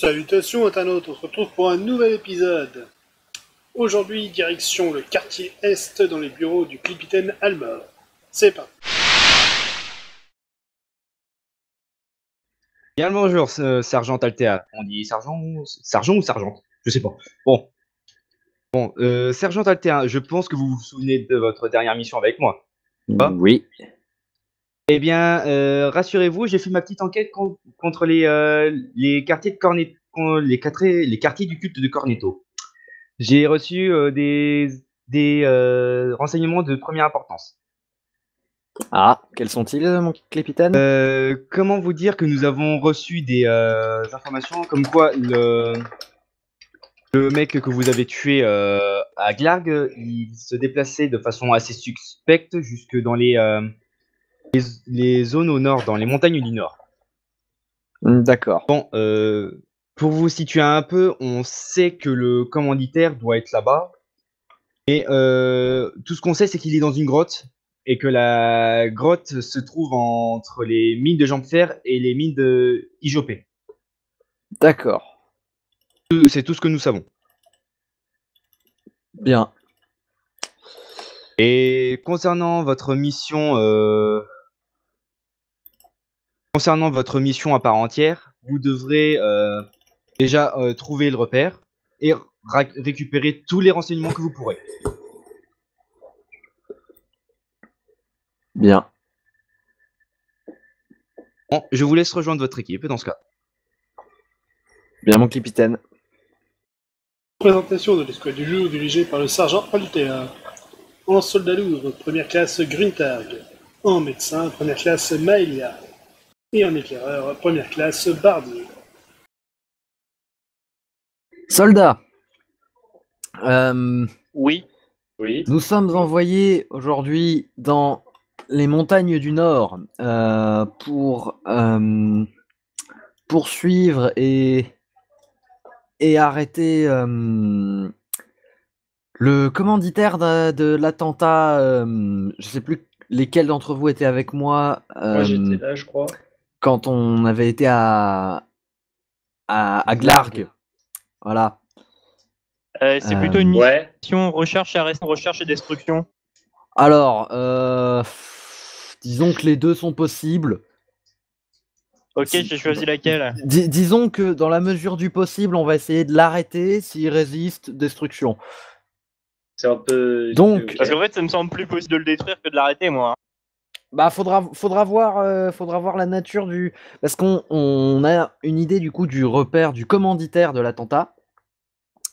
Salutations internautes, on se retrouve pour un nouvel épisode. Aujourd'hui, direction le quartier Est dans les bureaux du capitaine Almor. C'est parti. Bien le bonjour, sergent Altea. On dit sergent ou sergente? Je sais pas. Bon, sergent Altea, je pense que vous vous souvenez de votre dernière mission avec moi. Oui. Eh bien, rassurez-vous, j'ai fait ma petite enquête contre les quartiers de les quartiers du culte de Cornetto. J'ai reçu des renseignements de première importance. Ah, quels sont-ils, mon capitaine? Comment vous dire que nous avons reçu des informations comme quoi le mec que vous avez tué à Glarg, il se déplaçait de façon assez suspecte jusque dans les zones au nord, dans les montagnes du nord. D'accord. Bon, pour vous situer un peu, on sait que le commanditaire doit être là-bas. Et tout ce qu'on sait, c'est qu'il est dans une grotte et que la grotte se trouve entre les mines de Jambe Fer et les mines de Ijopé. D'accord. C'est tout ce que nous savons. Bien. Et concernant votre mission à part entière, vous devrez déjà trouver le repère et récupérer tous les renseignements que vous pourrez. Bien. Bon, je vous laisse rejoindre votre équipe dans ce cas. Bien, mon capitaine. Présentation de l'escouade du jour dirigée par le sergent Altea. En soldat lourd, première classe Grintag. En médecin, première classe Maelia. Et en éclaireur, première classe Bardi. Soldats. Oui. Nous sommes envoyés aujourd'hui dans les montagnes du Nord pour poursuivre et arrêter le commanditaire de l'attentat. Je sais plus lesquels d'entre vous étaient avec moi. Moi j'étais là, je crois. Quand on avait été à Glarg. Voilà. C'est plutôt une mission recherche et destruction. Alors, disons que les deux sont possibles. Ok, j'ai choisi laquelle. Disons que dans la mesure du possible, on va essayer de l'arrêter. S'il résiste, destruction. C'est un peu. Donc, parce qu'en fait, ça me semble plus possible de le détruire que de l'arrêter, moi. Bah, faudra voir la nature du. Parce qu'on a une idée du coup du repère du commanditaire de l'attentat.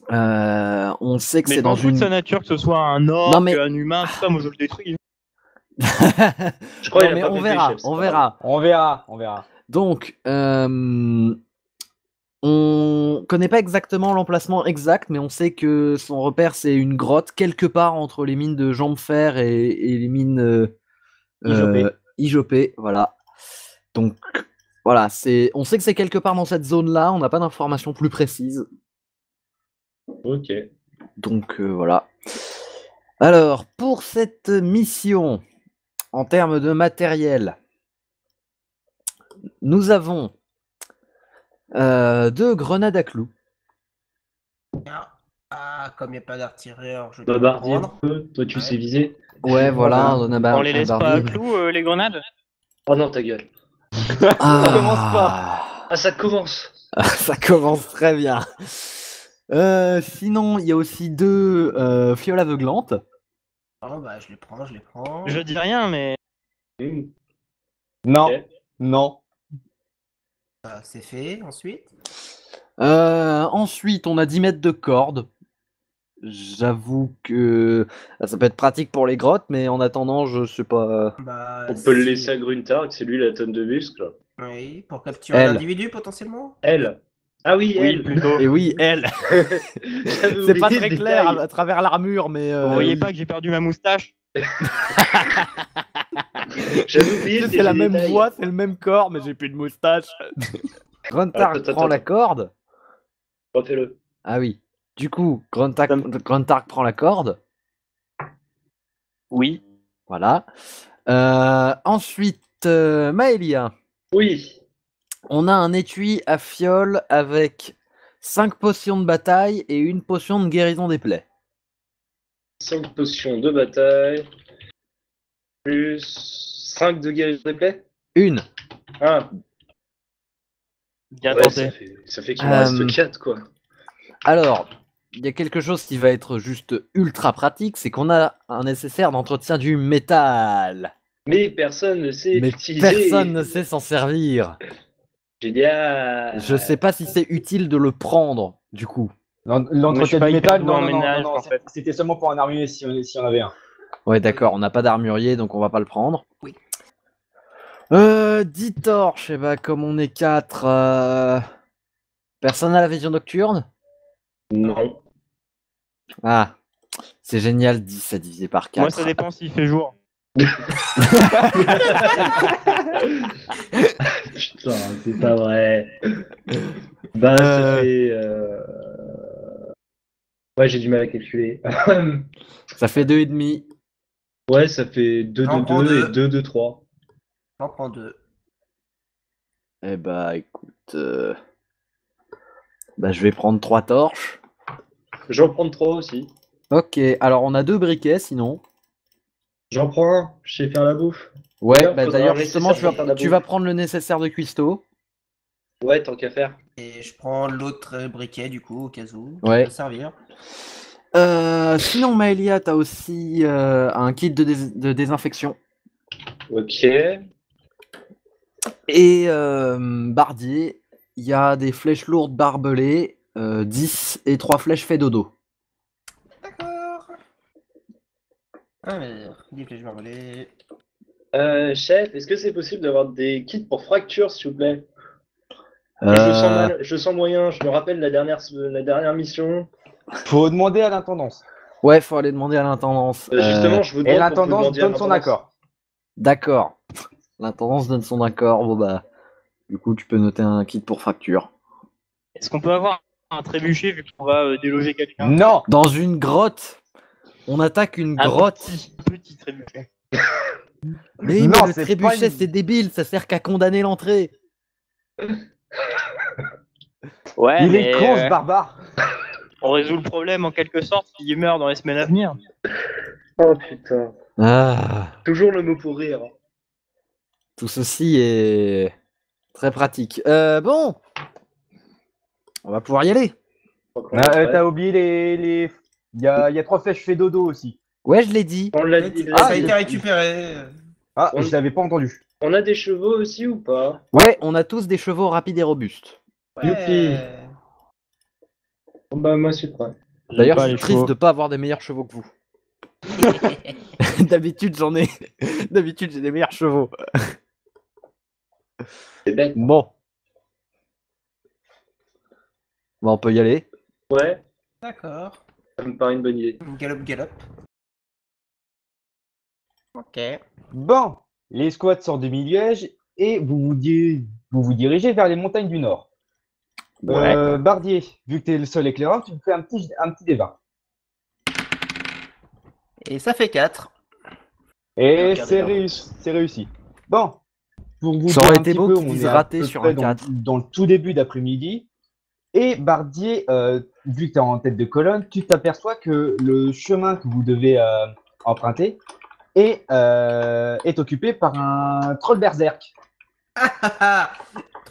On sait que mais c'est dans une. de sa nature, que ce soit un orc, un humain, tout ça, moi je le détruis. Je crois non, mais on verra. Donc, on connaît pas exactement l'emplacement exact, mais on sait que son repère c'est une grotte quelque part entre les mines de Jambe Fer et les mines Ijopé, voilà. Donc voilà, on sait que c'est quelque part dans cette zone-là, on n'a pas d'informations plus précises. Ok. Donc voilà. Alors, pour cette mission, en termes de matériel, nous avons 2 grenades à clous. Ah, comme il n'y a pas d'artilleur, je peux Bardi un peu, toi tu sais viser. Ouais, voilà, on les laisse pas à clous, les grenades. Oh non, ta gueule. Ah. Ça commence pas. Ah, ça commence. Ça commence très bien. Sinon, il y a aussi 2 fioles aveuglantes. Oh, bah, je les prends. Je dis rien, mais. Non, okay. Non. C'est fait, ensuite. Ensuite, on a 10 mètres de corde. J'avoue que ça peut être pratique pour les grottes, mais en attendant, je sais pas. Bah, on peut le laisser à Gruntark, c'est lui la tonne de muscle. Oui, pour capturer un individu potentiellement. Elle. Ah oui, elle plutôt. Et oui, elle. C'est pas très clair à travers l'armure, mais. Vous voyez pas que j'ai perdu ma moustache. J'avais oublié. C'est la même voix, c'est le même corps, mais j'ai plus de moustache. Gruntark prend la corde. Refais-le. Ah oui. Du coup, Gruntark prend la corde. Oui. Voilà. Ensuite, Maelia. Oui. On a un étui à fiole avec 5 potions de bataille et une potion de guérison des plaies. 5 potions de bataille. Plus 5 de guérison des plaies. Une. Ah. Bien Ouais, tenté. ça fait qu'il en reste 4, quoi. Alors, il y a quelque chose qui va être juste ultra pratique, c'est qu'on a un nécessaire d'entretien du métal. Mais personne ne sait Mais utiliser. personne ne sait s'en servir. Génial. Je sais pas si c'est utile de le prendre, du coup. Moi, je suis L'entretien pas du hyper métal, doué en non, ménage, en fait. c'était seulement pour un armurier si on avait un. Ouais, d'accord, on n'a pas d'armurier, donc on va pas le prendre. Oui. 10 torches, et bah comme on est 4, personne n'a la vision nocturne? Non. Ah, c'est génial, 10 à diviser par 4. Moi, ça dépend s'il fait jour. Putain, c'est pas vrai. Bah, ça fait. Ouais, j'ai du mal à calculer. Ça fait 2,5. Ouais, ça fait 2 J'en de prends 2 et deux. 2 de 3. J'en prends 2. Eh bah écoute, bah, je vais prendre 3 torches. J'en prends 3 aussi. Ok, alors on a 2 briquets sinon. J'en prends un, je sais faire la bouffe. Ouais, D'ailleurs, bah faudra d'ailleurs un justement nécessaire pour faire la tu bouffe. vas prendre le nécessaire de cuistot. Ouais, tant qu'à faire. Et je prends l'autre briquet du coup au cas où. Ouais. Ça peut servir. Sinon Maëlia, t'as aussi un kit de désinfection. Ok. Et Bardier, il y a des flèches lourdes barbelées, 10 et 3 flèches fait dodo. D'accord. Alors, des flèches barbelées. Chef, est-ce que c'est possible d'avoir des kits pour fracture, s'il vous plaît? Euh, Je sens moyen, je me rappelle la dernière mission. Faut demander à l'intendance. Ouais, faut aller demander à l'intendance. Justement, je vous Et demande pour que vous l'intendance demandiez à donne son l'intendance. accord. D'accord. L'intendance donne son accord. Bon bah, du coup, tu peux noter un kit pour fracture. Est-ce qu'on peut avoir un trébuchet vu qu'on va déloger quelqu'un? Non. Dans une grotte, on attaque une Un grotte. petit trébuchet. Mais Non, le c'est trébuchet, pas une- c'est débile, ça sert qu'à condamner l'entrée. Ouais, Il mais est con ce barbare. on résout le problème en quelque sorte s'il meurt dans les semaines à venir. Oh putain. Ah, Toujours le mot pour rire. tout ceci est très pratique. Bon, on va pouvoir y aller. T'as oublié les. Il y a 3 flèches fait dodo aussi. Ouais, je l'ai dit. On l'a dit. Ça a été récupéré. Ah, On- je l'avais pas entendu. On a des chevaux aussi ou pas? Ouais, on a tous des chevaux rapides et robustes. Youpi. Bah, moi, c'est prêt. D'ailleurs, pas je suis les triste chevaux. de pas avoir des meilleurs chevaux que vous. D'habitude, j'en ai. D'habitude, j'ai des meilleurs chevaux. C'est bête. Bon. Bon, on peut y aller. Ouais, D'accord. ça me paraît une bonne idée. Galop. Ok. Bon, les squats sortent de Miliège et vous vous dirigez vers les montagnes du Nord. Ouais. Bardier, vu que t'es le seul éclaireur, tu me fais un petit D20. Et ça fait 4. Et Regardez c'est là. réussi. Bon, pour vous Ça dire aurait un été petit beau peu, qu'ils on disent est à raté peu sur près un 4. dans le tout début d'après-midi. Et Bardier, vu que tu es en tête de colonne, tu t'aperçois que le chemin que vous devez emprunter est occupé par un troll berserk.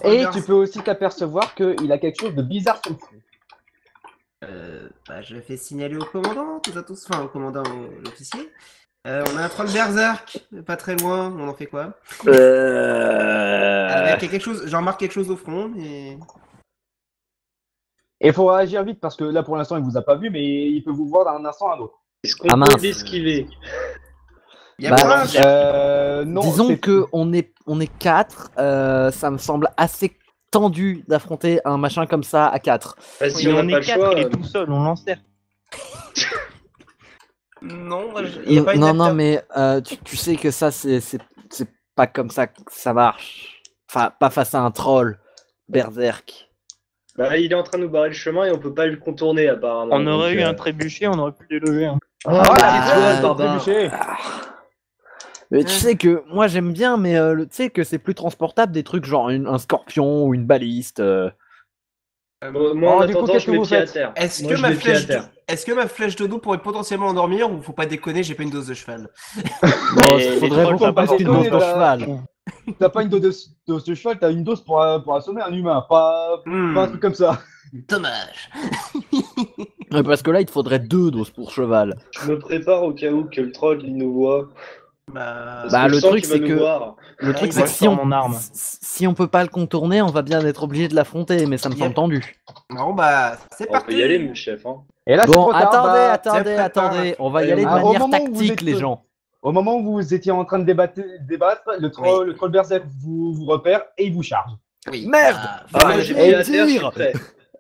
Et tu peux aussi t'apercevoir qu'il a quelque chose de bizarre sur le front. Bah, je fais signaler au commandant, enfin au commandant, l'officier. On a un troll berserk, pas très loin, on en fait quoi? Il y a quelque chose, j'en remarque quelque chose au front, mais. Et il faut agir vite parce que là pour l'instant il vous a pas vu, mais il peut vous voir d'un instant à un autre. Est-ce qu'on Ah, peut mince. l'esquiver? Il y a Bah, quoi? Non, Disons c'est- que on est 4, ça me semble assez tendu d'affronter un machin comme ça à 4. Bah, Si si on n'a on pas est le 4, choix. il est tout seul, on l'encercle. Non, il y a pas une Non, alter- mais tu sais que ça, c'est pas comme ça que ça marche. Enfin, pas face à un troll berserk. Bah, il est en train de nous barrer le chemin et on peut pas le contourner apparemment. On aurait donc, eu un trébuchet, on aurait pu le déloger. Hein. Ah, Ah, c'est toi, le barbare. trébuchet. Mais tu sais que moi j'aime bien, mais tu sais que c'est plus transportable des trucs genre un scorpion ou une baliste. Moi, en du coup, attendant, qu'est-ce je que mets vous pied à faites? terre. Est-ce Moi, que, je ma mets pied à flèche terre. Est-ce que ma flèche de dos pourrait potentiellement endormir ou faut pas déconner, j'ai pas une dose de cheval? Bon, Et il les faudrait trolls, beaucoup ça pas plus qu'une dose déconner, de là. cheval. T'as pas une dose de cheval, t'as une dose pour assommer un humain, pas un truc comme ça. Dommage. Parce que là, il te faudrait 2 doses pour cheval. Je me prépare au cas où que le troll il nous voit. Parce Bah, que je le sens truc, qu'il va c'est nous que- voir. Le truc, il c'est va que sortir mon arme. si on peut pas le contourner, on va bien être obligé de l'affronter, mais ça me semble Yep. tendu. Bon bah, c'est On parti. peut y aller, mon chef. Hein. Et là, c'est Bon, trop tard. attendez, c'est prêt, attendez. On va y Allez, aller de on- au manière moment où vous tactique, êtes- les gens. Au moment où vous étiez en train de débattre, le troll berserk vous repère et il vous charge. Oui. Merde. Moi, je j'ai vais pied le à terre, je suis dire. prêt.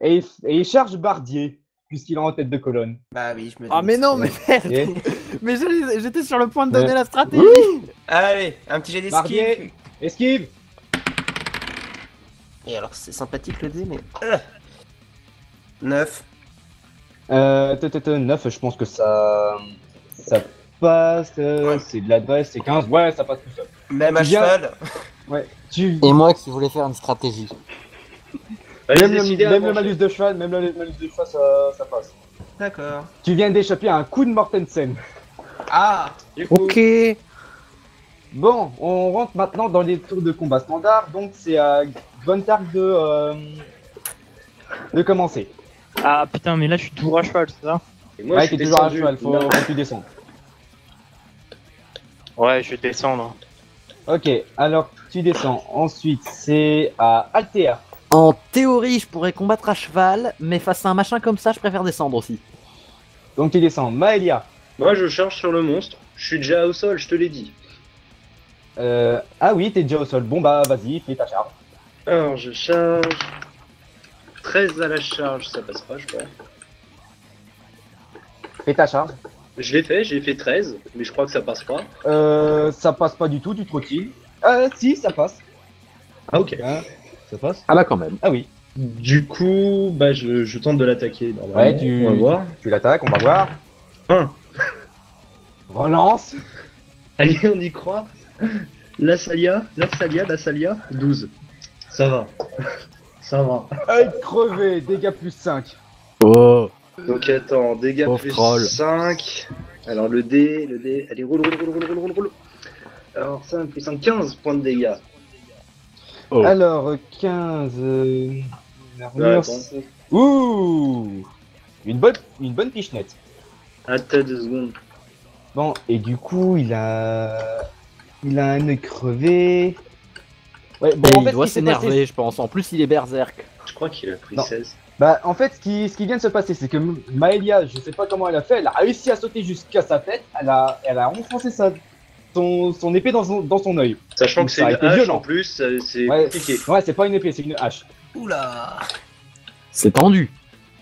Et il charge Bardier, puisqu'il est en tête de colonne. Bah oui, je me Ah, doute. mais non, mais merde. Et Mais j'étais sur le point de donner Ouais. la stratégie. Allez, un petit jet d'esquive. Bardier, esquive. Et alors, c'est sympathique le dé, mais... 9. 9, je pense que ça passe. C'est de l'adresse, c'est 15. Ouais, ça passe tout seul. Même à Tu viens- cheval. Ouais. Tu... Et moi qui voulais faire une stratégie. Allez, Même, décidez même le avant, malus chef. de cheval, ça passe. D'accord. Tu viens d'échapper à un coup de Mortensen. Ah. Du coup, Bon, on rentre maintenant dans les tours de combat standard, donc c'est à Gontard de commencer. Ah putain, mais là je suis toujours à cheval, c'est ça? et moi, Ouais, je suis t'es toujours à descendu. cheval, faut que tu descendes. Ouais, je vais descendre. Ok, alors tu descends. Ensuite, c'est à Altea. En théorie, je pourrais combattre à cheval, mais face à un machin comme ça, je préfère descendre aussi. Donc tu descends. Maëlia. Moi, je charge sur le monstre. Je suis déjà au sol, je te l'ai dit. Ah oui, t'es déjà au sol. Bon bah vas-y, fais ta charge. Alors, je charge. 13 à la charge, ça passe pas, je crois. Fais ta charge. Je l'ai fait, j'ai fait 13, mais je crois que ça passe pas. Ça passe pas du tout, tu trottines. Si, ça passe. Ah, ok. Hein, ça passe. Ah bah quand même. Ah oui. Du coup, bah, je tente de l'attaquer. Ouais, tu, On va voir. tu l'attaques, on va voir. Un. Relance. Allez, on y croit. La Salia. 12. Ça va. Ça va. Œil crevé, dégâts plus 5. Oh. Donc attends, dégâts Pauvre plus troll. 5. Alors le dé. Allez, roule. Alors 5 plus 5, 15 points de dégâts. Oh. Alors, 15. Ouais, armure, attends. Ouh, une bonne pichenette. Attends 2 secondes. Bon, et du coup, il a un œil crevé. Ouais, bon, Et en il fait, doit ce qui s'est passé, s'énerver, je pense. En plus, il est berserk. Je crois qu'il a pris Non. 16. bah, en fait, ce qui vient de se passer, c'est que Maëlia, je sais pas comment elle a fait, elle a réussi à sauter jusqu'à sa tête, elle a enfoncé son épée dans son œil. Sachant Donc, que ça a c'est une été hache violent. en plus, c'est Ouais, compliqué. ouais, c'est pas une épée, c'est une hache. Oula. C'est tendu.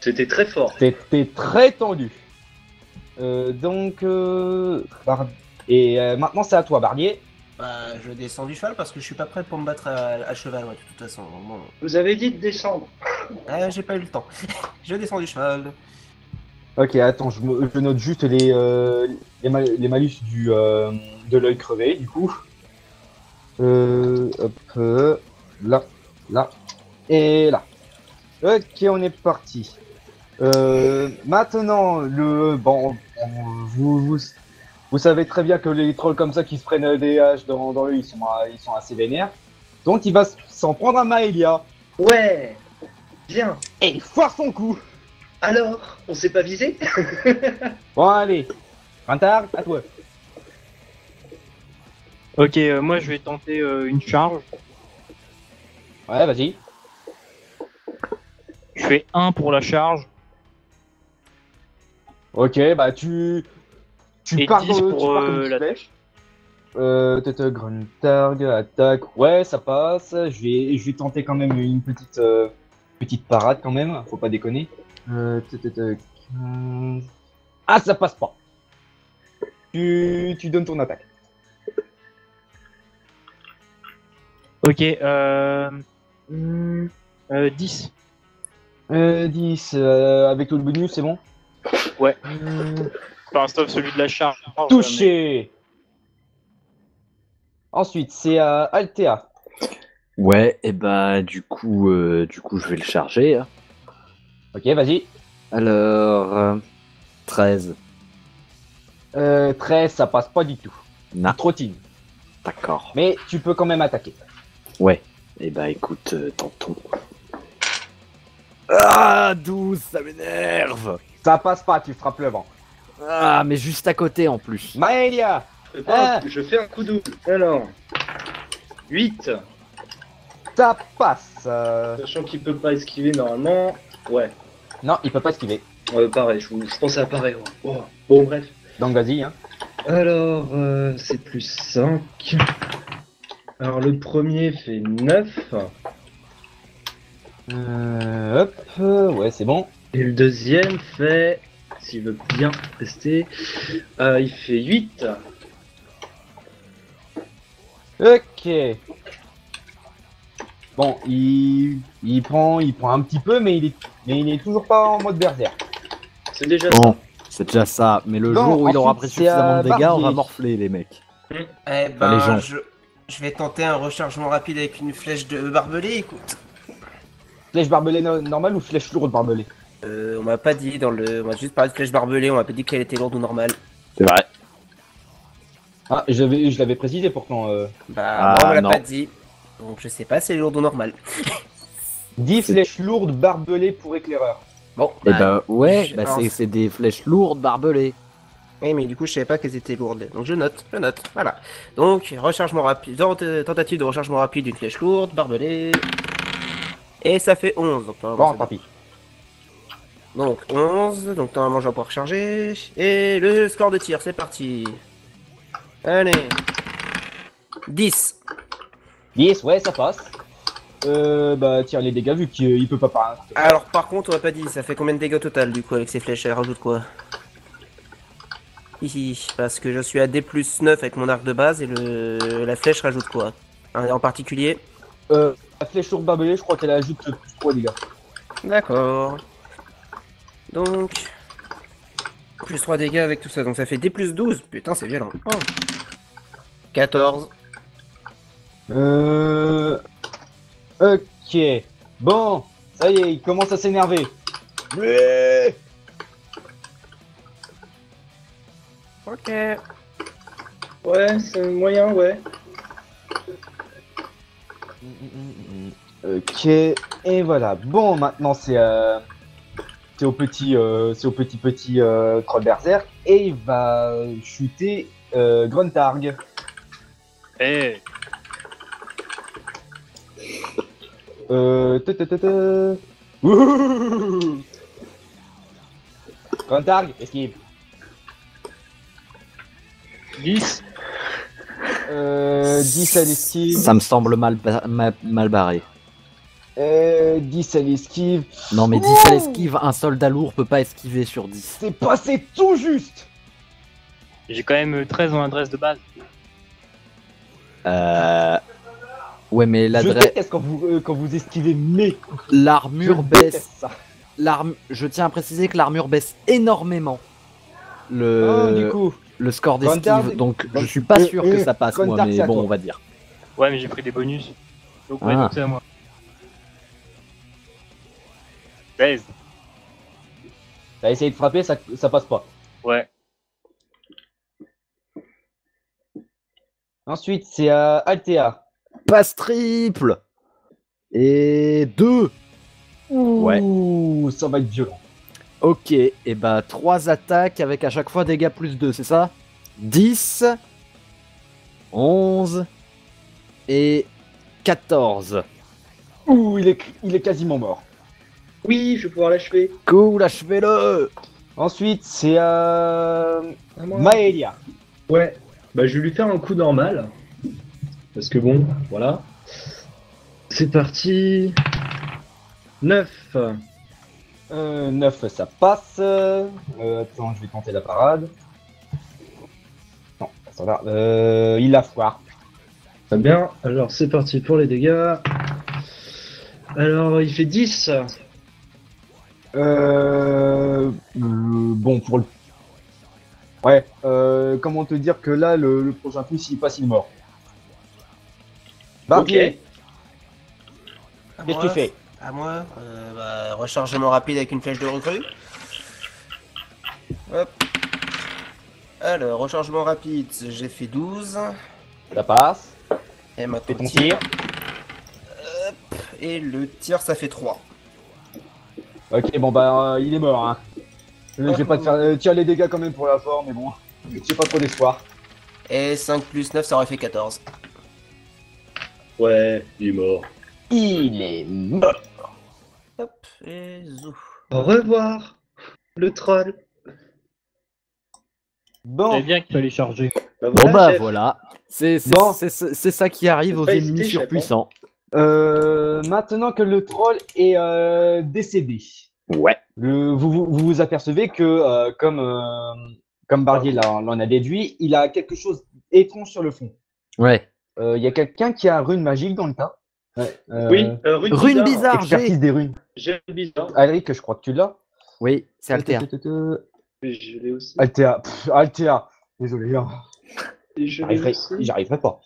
C'était très fort. C'était très tendu. Maintenant, c'est à toi, Barnier. Bah, je descends du cheval parce que je suis pas prêt pour me battre à cheval, ouais, de toute façon. Bon. Vous avez dit de descendre. J'ai pas eu le temps. Je descends du cheval. Ok, attends, je note juste les malus de l'œil crevé, du coup. Là, et là. Ok, on est parti. Maintenant, vous savez très bien que les trolls comme ça qui se prennent des haches dans l'œil, ils sont assez vénères. Donc il va s'en prendre à Maëlia. Ouais. Bien. Et il foire son coup. Alors, on s'est pas visé? Bon, allez. Rintard, à toi. Ok, moi je vais tenter une charge. Ouais, vas-y. Je fais 1 pour la charge. Ok, bah tu Et pars 10 tu pour, pars comme une la flèche. Gruntarg, attaque, ouais, ça passe. Je vais tenter quand même une petite parade quand même, faut pas déconner. 15. Ah, ça passe pas. Tu donnes ton attaque. Ok, 10. 10, avec tout le bonus, c'est bon. Ouais. Enfin, sauf celui de la charge. Touché. Ensuite, c'est à Altea. Ouais, et bah du coup, je vais le charger. Hein. Ok, vas-y. Alors, 13. 13, ça passe pas du tout. Non. Trottine. D'accord. Mais tu peux quand même attaquer. Ouais. Eh bah écoute, tentons. Ah, 12, ça m'énerve. Ça passe pas, tu frappes le vent. Ah, mais juste à côté en plus. Maëlia. Je fais un coup double. Alors, 8. Ça passe. Sachant qu'il peut pas esquiver normalement. Ouais, Non, il peut pas esquiver. pareil, je pensais à pareil. Ouais. Oh. Bon, bref. Donc vas-y. Hein. Alors, c'est plus 5. Alors, le premier fait 9. Hop, ouais, c'est bon. Et le deuxième fait, s'il veut bien rester, il fait 8. Ok. Bon, il prend un petit peu, mais il est toujours pas en mode berserk. C'est déjà Bon, c'est déjà ça. Mais le Bon, jour où il aura ensuite, pris c'est suffisamment à de dégâts, on va Barbier. morfler les mecs. Eh les ben, gens. je vais tenter un rechargement rapide avec une flèche de barbelé, écoute. Flèche barbelée normale ou flèche lourde barbelée? On m'a pas dit on m'a juste parlé de flèche barbelée, on m'a pas dit qu'elle était lourde ou normale. C'est vrai. Ah, je l'avais précisé pourtant. Bah, moi, on me l'a non. pas dit. Donc, je sais pas si elle est lourde ou normale. 10 flèches lourdes barbelées pour éclaireur. Bon, Eh bah ouais, je- bah, alors, c'est des flèches lourdes barbelées. Oui, mais du coup, je savais pas qu'elles étaient lourdes. Donc, je note. Voilà. Donc, rechargement rapide, tentative de rechargement rapide d'une flèche lourde, barbelée. Et ça fait 11. Donc, Bon, tant pis. donc 11. Donc, normalement, je vais pouvoir recharger. Et le score de tir, c'est parti. Allez. 10. 10, ouais, ça passe. Bah, tire les dégâts vu qu'il peut pas paraître. Alors, par contre, on m'a pas dit, ça fait combien de dégâts au total, du coup, avec ces flèches? Elle rajoute quoi? Hihi, parce que je suis à D plus 9 avec mon arc de base et la flèche rajoute quoi? En particulier? La flèche lourde barbelée, je crois qu'elle ajoute plus 3 dégâts. D'accord. Donc... Plus 3 dégâts avec tout ça, donc ça fait D plus 12. Putain, c'est violent. Oh. 14. Ok. Bon, ça y est, il commence à s'énerver. Ouais. Ok. Ouais, c'est moyen, ouais. Ok, et voilà. Bon, maintenant c'est au petit troll berserk et il va shooter Gruntarg. Eh, Wouhou. Gruntarg, esquive. 10. 10 à l'esquive. Ça me semble mal barré. 10 à l'esquive. Non, mais 10 à l'esquive, un soldat lourd peut pas esquiver sur 10. C'est passé tout juste. j'ai quand même 13 en adresse de base. Ouais, mais Je l'adresse. déteste quand vous esquivez mes. L'armure Je baisse. déteste ça. Je tiens à préciser que l'armure baisse énormément. Du coup. Le score Gruntarg, d'esquive, donc je suis pas sûr que ça passe, moi, Gruntarg, mais c'est à bon, toi. on va dire. Ouais, mais j'ai pris des bonus. Donc, ouais, Ah. donc c'est à moi. 16. T'as essayé de frapper, ça passe pas. Ouais. Ensuite, c'est à Altea. Passe triple. Et 2. Ouais. Ouh, ça va être violent. Ok, et bah 3 attaques avec à chaque fois dégâts plus 2, c'est ça? 10, 11 et 14. Ouh, il est quasiment mort. Oui, je vais pouvoir l'achever. Cool, achevez-le. Ensuite, c'est à À moi. Maëlia. Ouais. Bah, je vais lui faire un coup normal. Parce que bon, voilà. C'est parti. 9. 9, ça passe. Attends, je vais tenter la parade. Non, ça va. Il la foire. Très bien. Alors, c'est parti pour les dégâts. Alors, il fait 10. Bon, pour le... Ouais, comment te dire que là, le prochain coup, s'il passe, il est mort. Barbier, qu'est-ce que tu fais? À moi, rechargement rapide avec une flèche de recrue. Hop. Alors, rechargement rapide, j'ai fait 12. Ça passe. Et maintenant, Fais ton tir. Hop. Et le tir, ça fait 3. Ok, bon bah il est mort. Hein. Je vais pas te faire tirer les dégâts quand même pour la forme, mais bon, j'ai pas trop d'espoir. Et 5 plus 9, ça aurait fait 14. Ouais, il est mort. Il est mort. Hop, et zou. Au revoir, le troll. Bon. C'est bien qu'il fallait charger. Bah Bon bah chef. voilà, c'est Bon. ça qui arrive Faut aux pas ennemis hésiter, chef, surpuissants. Maintenant que le troll est décédé, Ouais. vous apercevez que, comme Bardier l'en a déduit, il a quelque chose d'étrange sur le fond. Ouais. Il y a quelqu'un qui a rune magique dans le tas. Ouais, Oui, Rune bizarre, expertise des runes. J'ai une bizarre. Alric, je crois que tu l'as. Oui, c'est Altea. Je l'ai aussi. Altea. Altea. Désolé. Hein. Et je l'ai aussi. J'arriverai pas.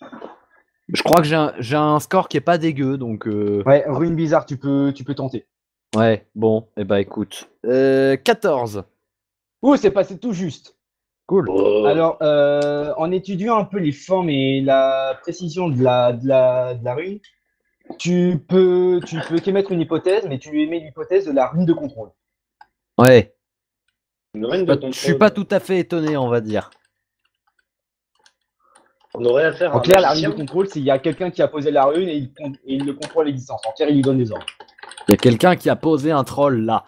Je crois que j'ai un score qui est pas dégueu, donc. Ouais, rune bizarre, tu peux tenter. Ouais, bon, et bah écoute. 14. Ouh, c'est passé tout juste. Cool. Oh. Alors, en étudiant un peu les formes et la précision de la rune, tu peux qu'émettre une hypothèse, mais tu émets l'hypothèse de la rune de contrôle. Ouais. Une rune de Je suis pas tout à fait étonné, on va dire. On aurait affaire à En un clair, la rune magicien. de contrôle, c'est il y a quelqu'un qui a posé la rune et il le contrôle l'existence. En clair, il lui donne des ordres. Il y a quelqu'un qui a posé un troll là.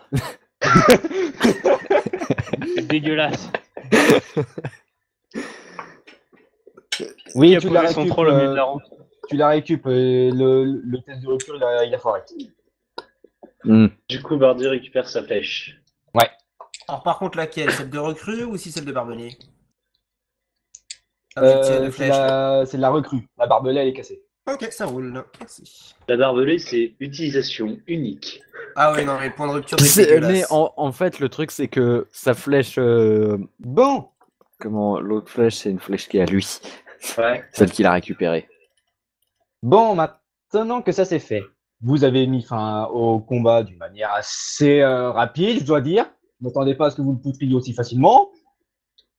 C'est dégueulasse. Oui, Qui a tu la posé son récupères. troll au milieu de la route. Tu la récupères. Le test de recul, il a foiré. Du coup, Bardi récupère sa flèche. Alors, par contre, laquelle? Celle de recrue ou si celle de barbelé? C'est de la recrue. La barbelée, elle est cassée. Ok, ça roule. Merci. La barbelée, c'est utilisation unique. Ah ouais, non, mais le point de rupture, c'est dégueulasse. Mais en fait, le truc, c'est que sa flèche. Bon. Comment l'autre flèche, c'est une flèche qui est à lui. Ouais. Celle qu'il a récupérée. Bon, maintenant que ça c'est fait, vous avez mis fin au combat d'une manière assez rapide, je dois dire. Ne m'attendez pas à ce que vous le poutriez aussi facilement.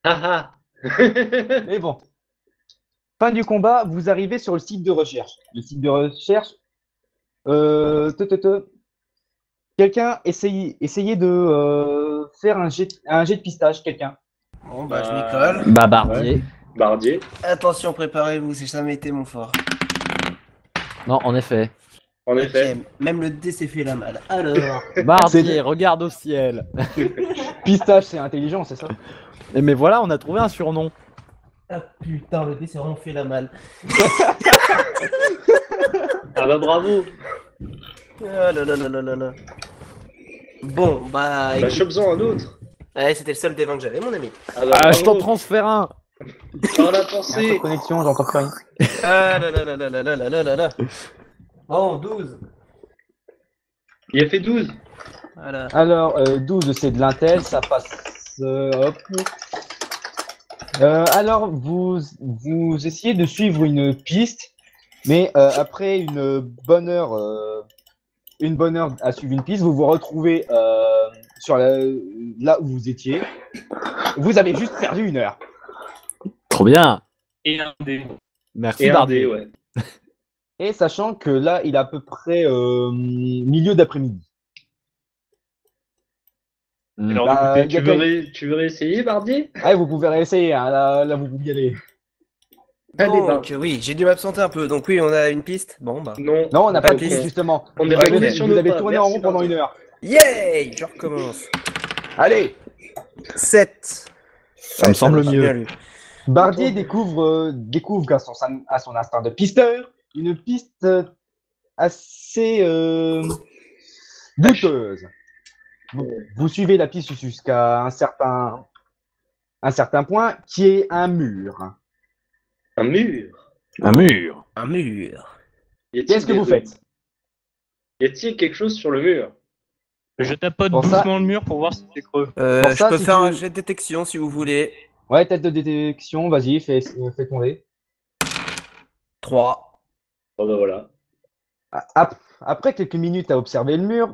Ah Mais bon. Fin du combat, vous arrivez sur le site de recherche. Le site de recherche. Quelqu'un essayez de faire un jet de pistage, quelqu'un. Bon, bah, je m'y colle. Bah, Bardier. Bardier. Attention, préparez-vous, c'est jamais été mon fort. Non, en effet. En effet. Ok, même le dé s'est fait la malle. Alors. Bardier, regarde au ciel. Pistage, c'est intelligent, c'est ça? Mais voilà, on a trouvé un surnom. Ah putain, le dé s'est vraiment fait la malle. Ah bah bravo. Ah là là là là là là. Bon, bah. Bah chope-en un autre. Ouais, c'était le seul des 20 que j'avais, mon ami. Ah bah Ah, je t'en bravo. transfère un. Dans la pensée. Connexion, j'entends plus rien. Ah là là là là là là là là là là. Bon, 12. Il a fait 12. Voilà. Alors, 12, c'est de l'intel, ça passe. Hop. Alors, vous essayez de suivre une piste, mais après une bonne heure à suivre une piste, vous vous retrouvez sur là où vous étiez. Vous avez juste perdu une heure. Trop bien. Et un dé. Merci, Et un Bardier. dé, ouais. Et sachant que là, il est à peu près milieu d'après-midi. Alors, Bah, Tu veux réessayer, Bardier? Ouais, vous pouvez réessayer, hein, là, vous pouvez y aller. Allez, Donc, oui, j'ai dû m'absenter un peu. Donc, oui, on a une piste. Bon, bah. Non. Non, on n'a pas de Pas de piste, piste. justement. On est Vous retourné avez, sur vous nos avez pas. tourné en Merci, rond pendant Bardier. une heure. Yay! Je recommence. Allez! 7. Ça me semble mieux. Bardier découvre grâce à son instinct de pisteur une piste assez douteuse. Vous suivez la piste jusqu'à un certain point qui est un mur. Un mur. Un mur. Un mur. Y a-t-il Qu'est-ce que des- vous faites? Y a-t-il quelque chose sur le mur? Je tapote Pour ça- doucement le mur pour voir si c'est creux. Pour Je ça, peux si faire tu- un jet de détection si vous voulez. Ouais, tête de détection, vas-y, fais ton dé. 3. Oh bah voilà. après quelques minutes à observer le mur,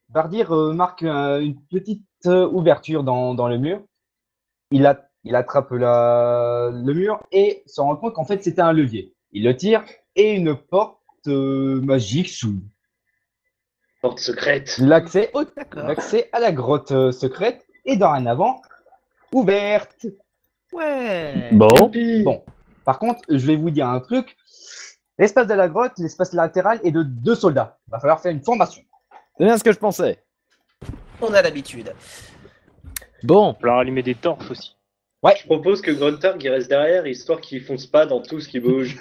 Bardi remarque une petite ouverture dans le mur. Il attrape le mur et se rend compte qu'en fait c'était un levier. Il le tire et une porte magique s'ouvre. Porte secrète. L'accès à la grotte secrète est dorénavant ouverte. Ouais. Bon. Bon, par contre, je vais vous dire un truc. L'espace de la grotte, l'espace latéral est de 2 soldats. Il va falloir faire une formation. C'est bien ce que je pensais. On a l'habitude. Bon. Il va falloir allumer des torches aussi. Je propose que Gruntarg il reste derrière, histoire qu'il fonce pas dans tout ce qui bouge.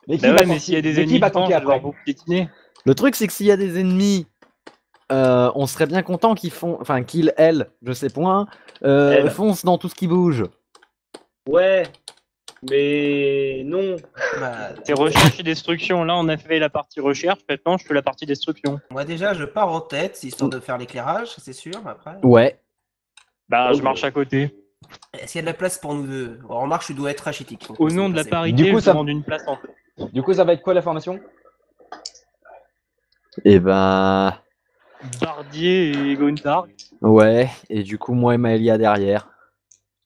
Mais Bah ouais, mais s'il y a des ennemis va devant, tanker je vais devoir après vous piétiner. Le truc, c'est que s'il y a des ennemis, on serait bien content qu'ils, elle, je sais point, Elle. foncent dans tout ce qui bouge. Ouais, mais non. Bah, C'est recherche et destruction. Là, on a fait la partie recherche. Maintenant, je fais la partie destruction. moi déjà, je pars en tête, histoire de faire l'éclairage, c'est sûr. Après, Ouais. Bah, Oh, je marche à côté. est-ce qu'il y a de la place pour nous deux? En remarque, je dois être rachitique. Au nom de la parité, Du coup, je ça- demande une place en fait. Du coup, ça va être quoi la formation? Et ben. Bardier et Gontarg. Ouais. Et du coup, moi et Maëlia derrière.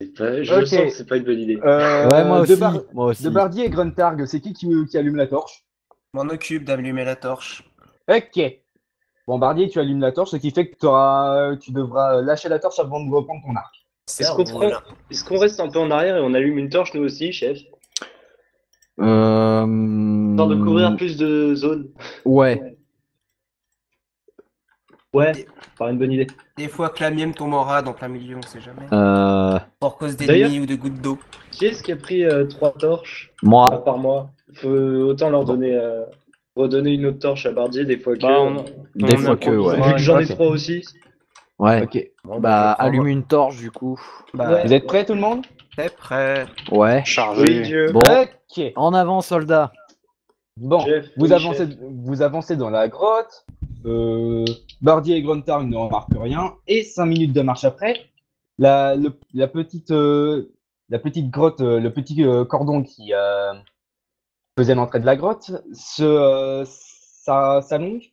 Je Ok. le sens que c'est pas une bonne idée. Ouais, moi aussi. Moi aussi. De Bardier et Gruntarg, c'est qui allume la torche? Je m'en occupe d'allumer la torche. Ok. Bon, Bardier, tu allumes la torche, ce qui fait que tu devras lâcher la torche avant de reprendre ton arc. Est-ce qu'on reste un peu en arrière et on allume une torche nous aussi, chef? Histoire de couvrir plus de zones. Ouais. Ouais, par une bonne idée. Des fois que la mienne tombe en rade en plein milieu, on sait jamais. Pour cause D'ailleurs- d'ennemis ou de gouttes d'eau. Qui est-ce qui a pris 3 torches Moi. à part moi? Faut autant leur donner redonner une autre torche à Bardier des fois que. Bah, Des on fois que, ouais. Vu que j'en ai Ok. 3 aussi. Ouais. Ok. Bon, Bah, je prends- allume une torche du coup. Bah, Vous êtes prêts, tout le monde? t'es prêt. Ouais. Chargé. Oui, Dieu. Bon. Ok. En avant, soldat. Bon, Chef, vous oui, chef. avancez dans la grotte. Bardier et Gruntarg ne remarquent rien. Et 5 minutes de marche après, la petite grotte, le petit cordon qui faisait l'entrée de la grotte s'allonge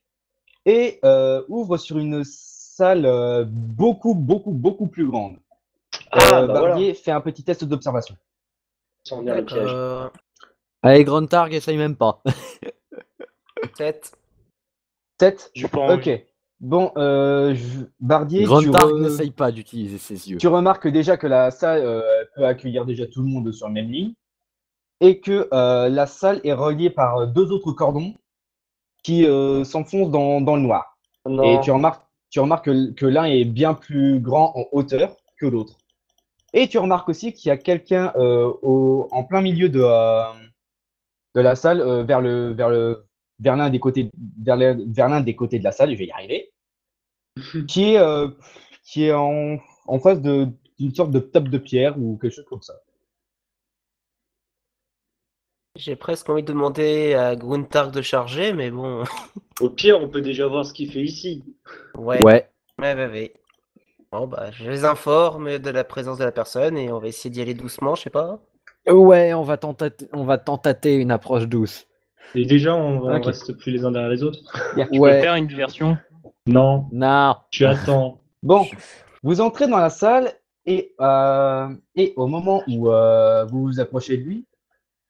et ouvre sur une salle beaucoup plus grande. Ah, bah Bardier fait un petit test d'observation. Sans venir le piège. Allez, Gruntarg, essaye même pas. 7. 7. J'ai pas envie. Ok. Bon, Bardier, Gruntarg n'essaye pas d'utiliser ses yeux. tu remarques déjà que la salle peut accueillir déjà tout le monde sur la même ligne et que la salle est reliée par 2 autres cordons qui s'enfoncent dans le noir. Non. Et tu remarques que l'un est bien plus grand en hauteur que l'autre. Et tu remarques aussi qu'il y a quelqu'un en plein milieu de la salle vers l'un des côtés de la salle, je vais y arriver, qui est en face d'une sorte de table de pierre ou quelque chose comme ça. J'ai presque envie de demander à Gruntarg de charger, mais bon. Au pire, on peut déjà voir ce qu'il fait ici. Ouais. Ouais. Ouais. Bon, bah, je les informe de la présence de la personne et on va essayer d'y aller doucement, je sais pas. Ouais, on va tenter une approche douce. Et déjà, on Ok. reste plus les uns derrière les autres. Je peux Ouais. faire une diversion. Non, Non. tu attends. Bon, vous entrez dans la salle et au moment où vous vous approchez de lui,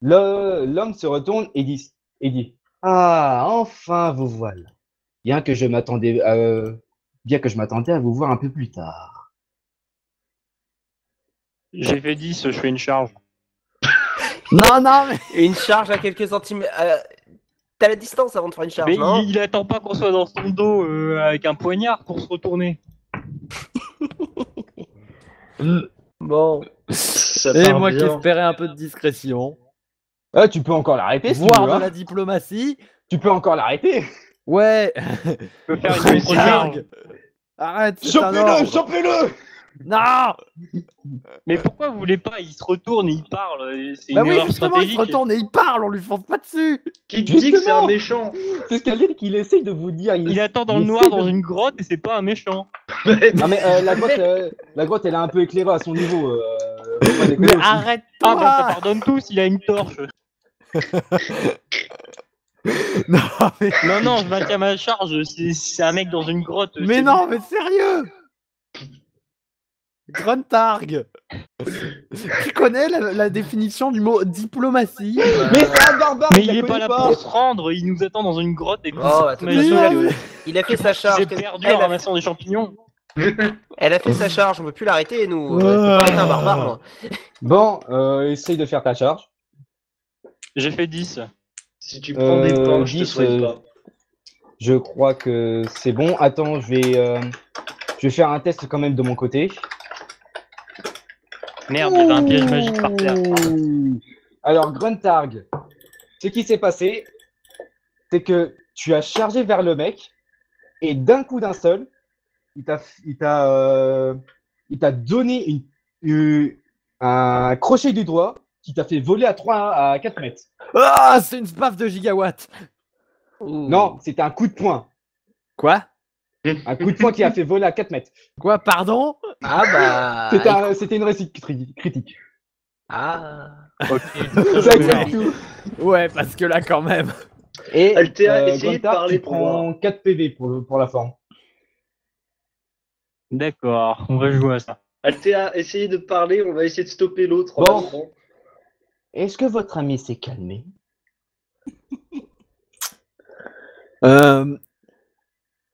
l'homme se retourne et dit Ah, enfin vous voilà. Bien que je m'attendais à vous voir un peu plus tard. J'ai fait 10, je fais une charge. Non, mais. Et une charge à quelques centimètres. T'as la distance avant de faire une charge, Mais non? il attend pas qu'on soit dans son dos avec un poignard pour se retourner. Bon. Ça Et part moi qui bien. espérais un peu de discrétion. Ah, tu peux encore l'arrêter si tu Voire veux, de hein. la diplomatie. Tu peux encore l'arrêter. Ouais. Je peux faire une contre-charge. Gruntarg. Arrête, c'est un ordre. Chopez-le. Non. Mais pourquoi vous voulez pas? Il se retourne et il parle. C'est Bah une oui, erreur justement, il se stratégique. retourne et il parle, on lui fonce pas dessus. Qui te dit que c'est Justement. un méchant? C'est ce qu'elle dit qu'il essaye de vous dire. Il attend dans le il noir essaie dans de- une grotte et c'est pas un méchant. Ah mais la grotte elle est un peu éclairée à son niveau. Faut pas déconner Mais aussi. arrête-toi. Ah bah ça pardonne tous, il a une torche. Non, mais... Non, je maintiens ma charge. C'est un mec dans une grotte. Mais non, mais sérieux! Gruntarg! Tu connais la définition du mot diplomatie? Mais c'est un barbare, Mais il la est pas connaît là pour se rendre. Il nous attend dans une grotte et nous. Oh, attends, il a fait sa charge. J'ai perdu en ramassant des champignons. Elle a fait sa charge, on peut plus l'arrêter, nous. Je peux pas être un barbare, moi. Bon, essaye de faire ta charge. J'ai fait 10. Si tu prends des points, je te 10, souhaite pas. Je crois que c'est bon. Attends, je vais faire un test quand même de mon côté. Merde, il y avait un piège magique par terre. Alors, Gruntarg, ce qui s'est passé, c'est que tu as chargé vers le mec et d'un coup d'un seul, il t'a donné un crochet du doigt qui t'a fait voler à 4 mètres. Ah, c'est une spaf de gigawatts! Non, c'était un coup de poing. Quoi? Un coup de poing qui a fait voler à 4 mètres. Quoi, pardon? Ah bah. C'était une réussite critique. Ah. Ok. C'est tout. Ouais, parce que là, quand même. Et Altea, essayez de Gruntarg, parler tu pour voir. prends 4 PV pour la forme. D'accord, on va jouer à ça. Altea, essayez de parler, on va essayer de stopper l'autre. Bon. Est-ce que votre ami s'est calmé?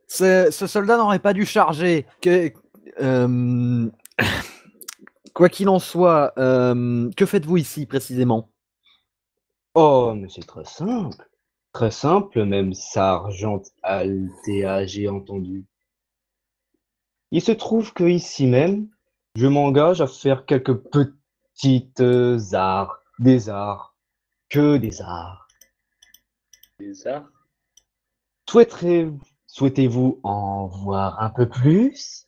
Ce soldat n'aurait pas dû charger. Quoi qu'il en soit, que faites-vous ici précisément? Oh, mais c'est très simple. Très simple, même Sergent Altea, j'ai entendu. Il se trouve que ici même, je m'engage à faire quelques petites arts. Des arts. Que des arts. Des arts. Souhaitez-vous en voir un peu plus?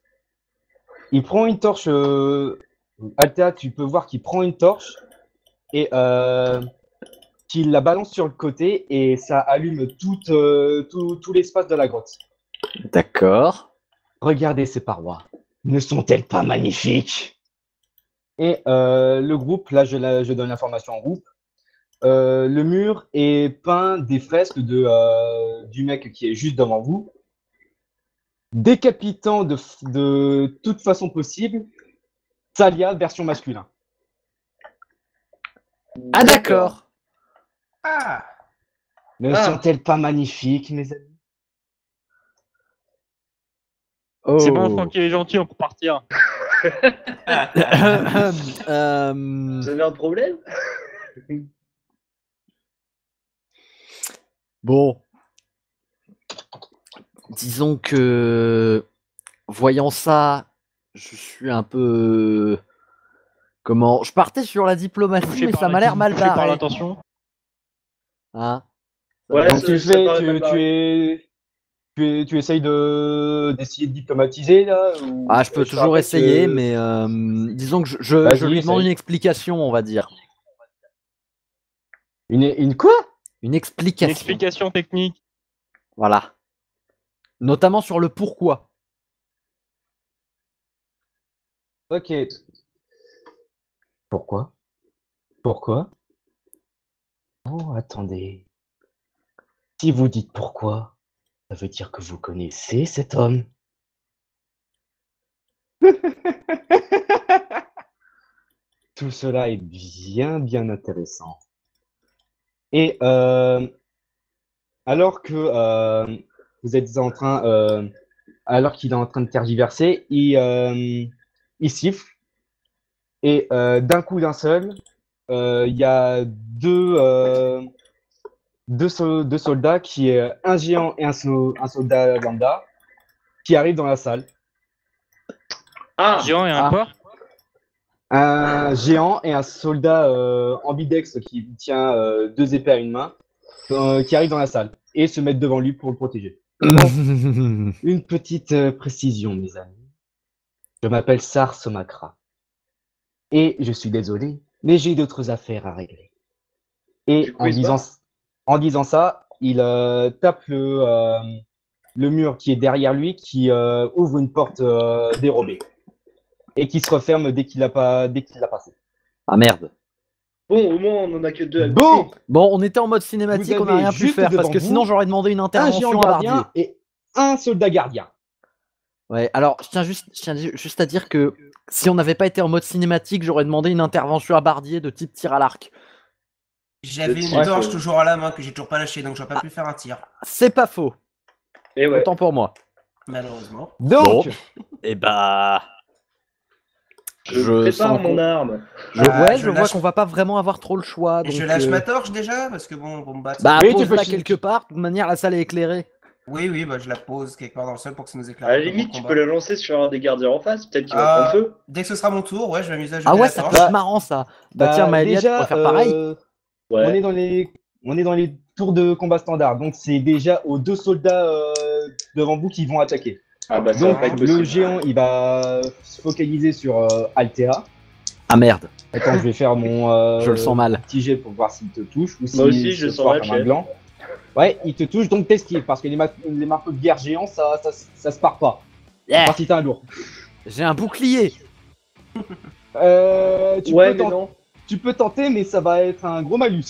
Il prend une torche. Altea, tu peux voir qu'il prend une torche et qu'il la balance sur le côté et ça allume tout l'espace de la grotte. D'accord. Regardez ces parois. Ne sont-elles pas magnifiques? Et le groupe, là je donne l'information en groupe. Le mur est peint des fresques du mec qui est juste devant vous, décapitant de toute façon possible Thalia version masculin. Ah d'accord. Ne sont-elles pas magnifiques, mes amis? Oh. C'est bon, tant qu'il est gentil, on peut partir. Vous avez un problème? Bon. Disons que, voyant ça, je suis un peu... Comment? Je partais sur la diplomatie, Touché mais par ça m'a l'air mal touché par barré. l'intention. Hein? Ouais, Donc ça paraît mal barré. tu essayes d'essayer de diplomatiser là ou... Ah, je peux toujours essayer, mais disons que je lui demande essaye. une explication, on va dire. Une quoi? Une explication. Une explication technique. Voilà. Notamment sur le pourquoi. Ok. Pourquoi? Pourquoi? Oh, attendez. Si vous dites pourquoi, ça veut dire que vous connaissez cet homme. Tout cela est bien intéressant. Et alors que vous êtes en train, alors qu'il est en train de tergiverser, il siffle et d'un coup d'un seul, il y a deux soldats qui est un géant et un soldat lambda qui arrivent dans la salle. Un géant et un quoi? Un géant et un soldat ambidex qui tient 2 épées à une main qui arrivent dans la salle et se mettent devant lui pour le protéger. Une petite précision, mes amis. Je m'appelle Sar Somakra. Et je suis désolé, mais j'ai d'autres affaires à régler. Et en disant ça, il tape le mur qui est derrière lui, qui ouvre une porte dérobée. Et qui se referme dès qu'il l'a passé. Ah merde. Bon, au moins, on en a que 2 à Bon, Bon, on était en mode cinématique, Vous on n'a rien avez pu juste faire parce devant que vous sinon j'aurais demandé une un intervention géant à Bardier. gardien et un soldat gardien. Ouais, alors je tiens juste à dire que si on n'avait pas été en mode cinématique, j'aurais demandé une intervention à Bardier de type tir à l'arc. J'avais une Ouais, torche faut- toujours à la main que j'ai toujours pas lâché, donc j'aurais pas pu faire un tir, C'est pas faux, Et ouais. autant pour moi. malheureusement. Donc, Et bah. Je prépare mon arme. Ouais, je je vois lâche- qu'on va pas vraiment avoir trop le choix. Donc, Je lâche ma torche déjà, parce que bon, pour me battre. Bah, Oui, tu pose-la peux- quelque part. De toute manière, la salle est éclairée. Oui, bah je la pose quelque part dans le sol pour que ça nous éclaire. À un la peu pour limite, le tu combat. peux la lancer sur un des gardiens en face, peut-être qu'il va prendre feu. Dès que ce sera mon tour, ouais, je vais m'amuser à jeter Ah ouais, la ça torche. peut être marrant ça. Bah, tiens, Maëlia, tu pourrais faire pareil. Ouais. on est dans les tours de combat standard. Donc, c'est déjà aux 2 soldats devant vous qui vont attaquer. Ah bah ça va Donc, pas être le possible. géant, il va se focaliser sur Altea. Ah merde, Attends, je vais faire mon je le sens mal. petit jet pour voir s'il te touche. Ou Moi aussi, je se sens foire mal, comme un chef. gland. Ouais, il te touche, donc t'esquives, parce que les marteaux de guerre géants, ça se part pas. À part si t'es un lourd. J'ai un bouclier. Tu peux tenter, mais ça va être un gros malus.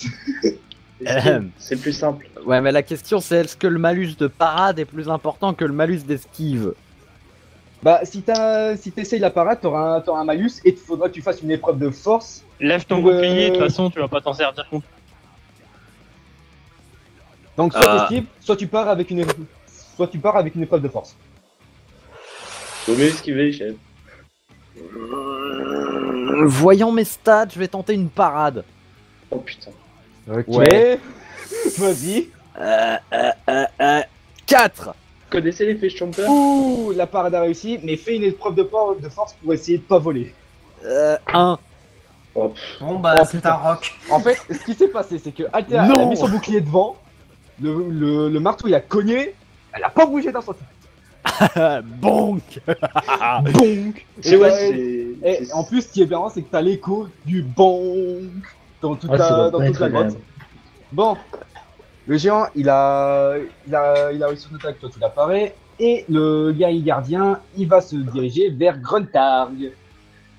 C'est plus simple. Ouais, mais la question c'est est-ce que le malus de parade est plus important que le malus d'esquive? Bah, si t'essayes la parade, t'auras un malus et il faudra que tu fasses une épreuve de force. Lève ton Pour, bouclier, de toute façon, tu vas pas t'en servir contre. Donc, soit t'esquives, soit tu pars avec une épreuve de force. Vaut mieux esquiver, chef. Voyant mes stats, je vais tenter une parade. Oh putain. Ok. Ouais. Vas-y. 4. Vous connaissez l'effet Chomper? Ouh, la parade a réussi, mais fais une épreuve de force pour essayer de pas voler. 1. Oh, Bon, bah, Oh, c'est putain. un rock. En fait, ce qui s'est passé, c'est que Altea Non. elle a mis son bouclier devant, le marteau il a cogné, elle a pas bougé d'un centimètre. Bonk. Bonk. c'est Et, ouais, et en plus, ce qui est bien, c'est que t'as l'écho du bonk dans toute la grotte. Bon, le géant, il a réussi son attaque, toi tu l'apparais, et le guerrier gardien, il va se diriger vers Gruntarg.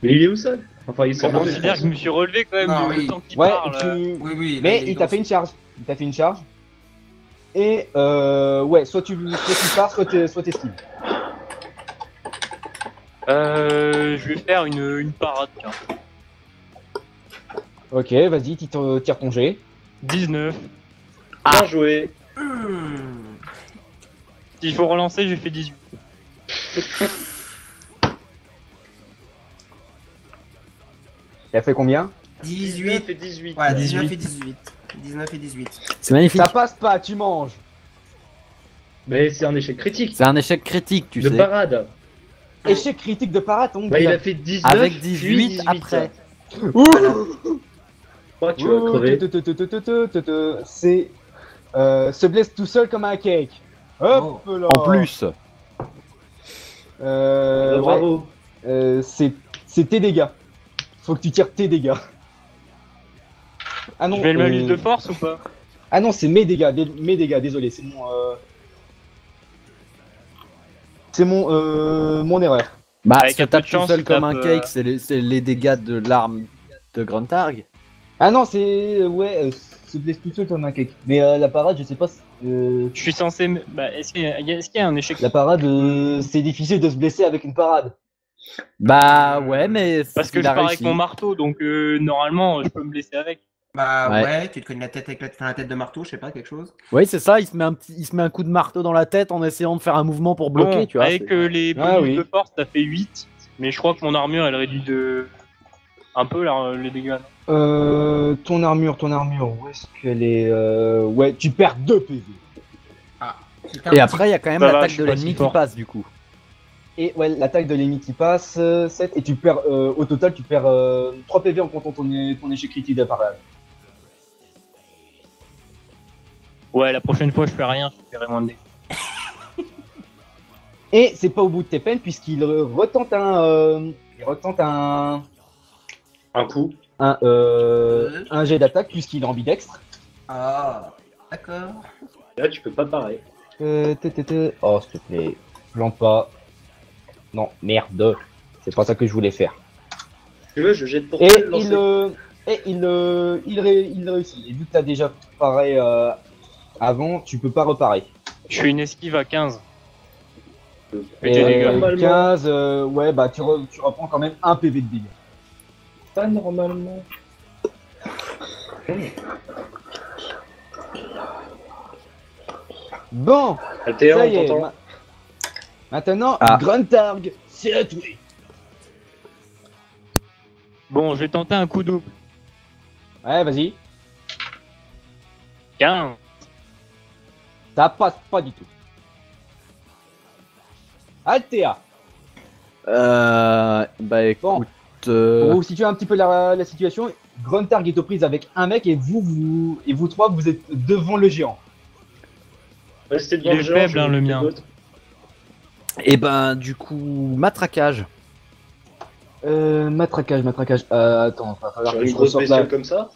Mais il est où ça? Enfin, il On s'en va. considère que je me suis relevé quand même Non, le oui. temps qu'il Ouais, parle. Oui, mais là, il t'a fait une charge. Et ouais, soit tu pars, soit t'esquives. Je vais faire une parade, tiens. Ok, vas-y, tire ton jet. 19. Bien joué. S'il faut relancer, j'ai fait 18. Il a fait combien? 18. et 18. Voilà, 19 et 18. 19 et 18. C'est magnifique. Ça passe pas, tu manges. Mais c'est un échec critique. C'est un échec critique, tu De sais. parade. Échec critique de parade, donc. Bah, il a fait 19. Avec puis 18 après. Ouh. Je crois que tu vas crever. C'est se blesse tout seul comme un cake. Hop là. En plus. Ouais, Bravo. c'est tes dégâts. Faut que tu tires tes dégâts. Ah non. Je mets le malus de force ou pas? Ah non, c'est mes dégâts, désolé, c'est mon erreur. Bah, Avec si un tu peu de tapes tout chance, seul tu comme un tapes, cake, c'est les dégâts de l'arme de Gruntarg. Ah non, se blesse tout seul comme un cake. Mais la parade, je sais pas. Je suis censé. Bah, est-ce qu'il y a un échec? La parade, c'est difficile de se blesser avec une parade. Bah ouais, mais Parce que il je a pars réussi. avec mon marteau, donc normalement, je peux me blesser avec. Bah Ouais. ouais, tu te cognes la tête avec la tête de marteau, je sais pas, quelque chose. Oui, c'est ça, il se met un coup de marteau dans la tête en essayant de faire un mouvement pour bloquer, Bon, tu vois. avec c'est- les bonus Ah oui. de force, ça fait 8. Mais je crois que mon armure, elle réduit de. Un peu là, les dégâts. Ton armure, où est-ce qu'elle est Ouais, tu perds 2 PV. Et après, il y a quand même Ça va, l'attaque je de suis pas l'ennemi si qui fort. passe, du coup. Et ouais, l'attaque de l'ennemi qui passe, 7, et tu perds, au total, tu perds 3 PV en comptant ton échec critique de parade. Ouais, la prochaine fois, je fais rien, je ferai moins de dégâts. Et c'est pas au bout de tes peines, puisqu'il retente un Un coup. jet d'attaque, puisqu'il est ambidextre. Ah, d'accord. Là, tu peux pas parer. Oh, s'il te plaît, plante pas. Non, merde. C'est pas ça que je voulais faire. Tu veux, je jette pour Et toi le lancer. Et il réussit. Et vu que t'as déjà paré avant, tu peux pas reparer. Je fais une esquive à 15. Et des dégâts. 15, ouais, bah tu reprends quand même un PV de dégâts. Pas normalement. Bon, Altéa, ça on y est. t'entend. Maintenant, Ah. Gruntarg, c'est à toi. Bon, je vais tenter un coup double. Ouais, vas-y. 15. Ça passe pas du tout. Altea, Bah écoute. pour vous situer un petit peu la situation, Gruntarg est aux prises avec un mec et vous trois, vous êtes devant le géant. Restez devant Il est le géant, faible, je hein, le vais mien. l'autre. Et ben du coup, matraquage. Matraquage. Attends, Sur une grosse bestiole comme ça.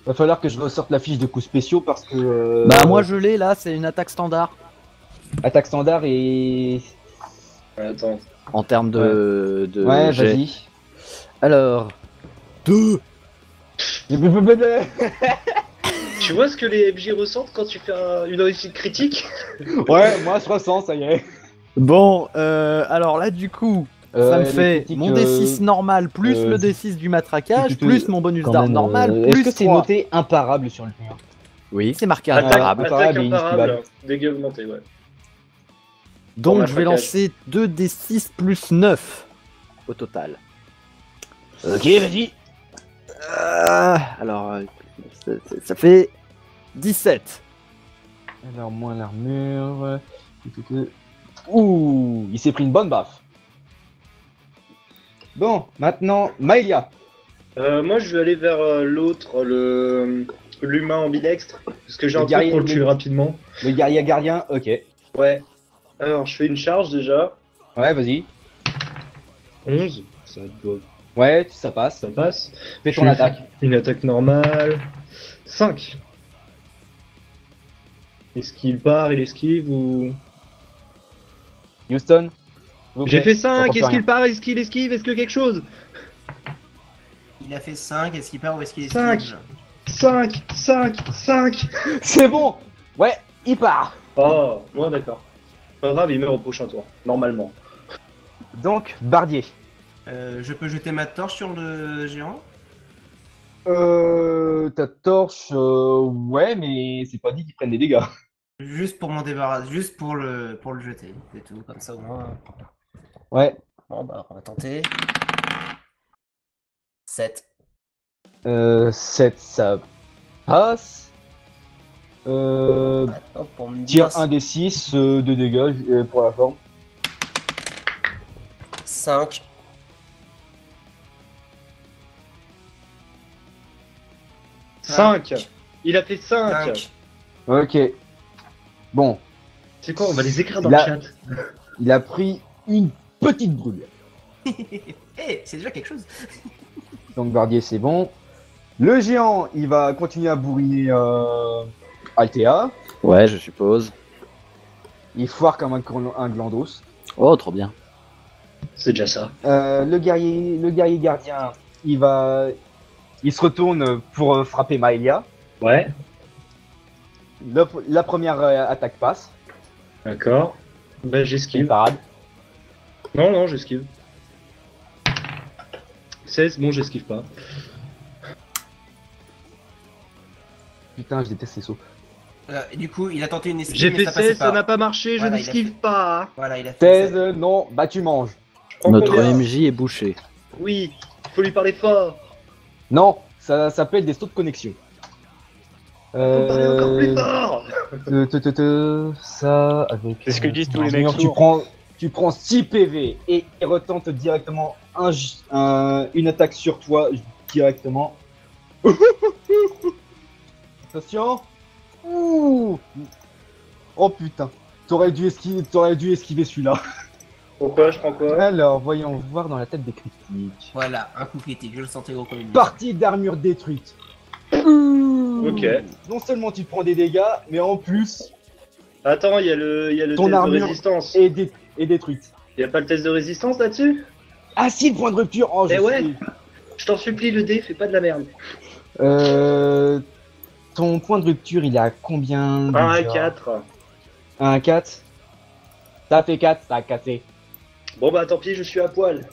va falloir que je ressorte la fiche de coups spéciaux parce que. Bah moi je l'ai là, c'est une attaque standard. Attaque standard et. Attends. En termes de. Ouais, jet. vas-y. Alors. 2. Tu vois ce que les MJ ressentent quand tu fais une réussite critique? Ouais, moi je ressens, ça y est. Bon, alors là du coup, ça me les fait critiques, mon D6 normal plus le D6 du matraquage plus mon bonus quand d'arme même, normal Est-ce plus que c'est 3. noté imparable sur le mur? Oui, c'est marqué Attaque, imparable. Imparable et imparable, inesquivable. dégâts augmentés, ouais. Donc Pour je vais matraquage. lancer 2D6 plus 9 au total. Ok, vas-y. Alors, ça fait 17. Alors, moins l'armure. Ouh, il s'est pris une bonne baffe. Bon, maintenant, Maëlia. Moi, je vais aller vers l'autre, l'humain ambidextre, parce que j'ai Le un truc guerrier- pour le tuer rapidement. Le guerrier gardien, ok. Ouais. Alors, je fais une charge déjà. Ouais, vas-y. 11, ça doit... Ouais, ça passe. ça passe. Fais Je ton fais attaque. Une attaque normale. 5. Est-ce qu'il part, il esquive ou... Houston. s'il vous J'ai plaît. fait 5, J'entends est-ce plus qu'il part, est-ce qu'il esquive, est-ce que quelque chose? Il a fait 5, est-ce qu'il part ou est-ce qu'il est 5. 5, 5, 5. rien. C'est bon. Ouais, il part. Oh, ouais, d'accord. Pas grave, il meurt au prochain tour, normalement. Donc, Bardier. Je peux jeter ma torche sur le géant? Ta torche, ouais, mais c'est pas dit qu'il prenne des dégâts. Juste pour m'en débarrasser, juste pour le jeter, c'est tout, comme ça au moins. Ouais. Bon bah on va tenter. 7. 7, ça passe. Maintenant pour me Tire dire un des 6 de dégâts pour la forme. 5. 5. Il a fait 5. 5. Ok. Bon, C'est quoi, on va les écrire dans Là- le chat. il a pris une petite brûle. Eh, c'est déjà quelque chose. Donc Bardier, c'est bon. Le géant, il va continuer à bourriner Altea. Ouais, je suppose. Il foire comme un glandos. Oh, trop bien. C'est déjà ça. Le guerrier gardien, il se retourne pour frapper Maëlia. Ouais, La première attaque passe. d'accord. Bah Une j'esquive. parade. Non, non, j'esquive. 16, bon, j'esquive pas. Putain, je déteste ces sauts. Et du coup, il a tenté une esquive, J'ai mais fait ça passait 16, ça pas. n'a pas marché, Voilà, je il a n'esquive fait- pas. Voilà, il a fait 16, non, bah tu manges. Je prends Notre combien MJ est bouché. Oui, faut lui parler fort. Non, ça s'appelle des sauts de connexion. Faut parler encore plus fort. Ça avec. C'est ce que disent tous les Sinon, mecs tu sourds. prends 6 PV et il retente directement une attaque sur toi directement. Attention. Ouh. Oh putain. T'aurais dû esquiver celui-là. Pourquoi, je prends quoi? Alors, voyons voir dans la tête des critiques. Voilà, un coup critique, je le sentais gros comme une Partie d'armure détruite. Ok. Non seulement tu prends des dégâts, mais en plus Attends, il y a le Ton test de armure résistance. est détruite. Il y a pas le test de résistance là-dessus? Ah si, le point de rupture. Oh, je Eh ouais. sais. Je t'en supplie, le dé, fais pas de la merde. Ton point de rupture, il est à combien? 1 à déjà 4. 1 à 4. Ça fait 4, ça a cassé. Bon bah tant pis, je suis à poil.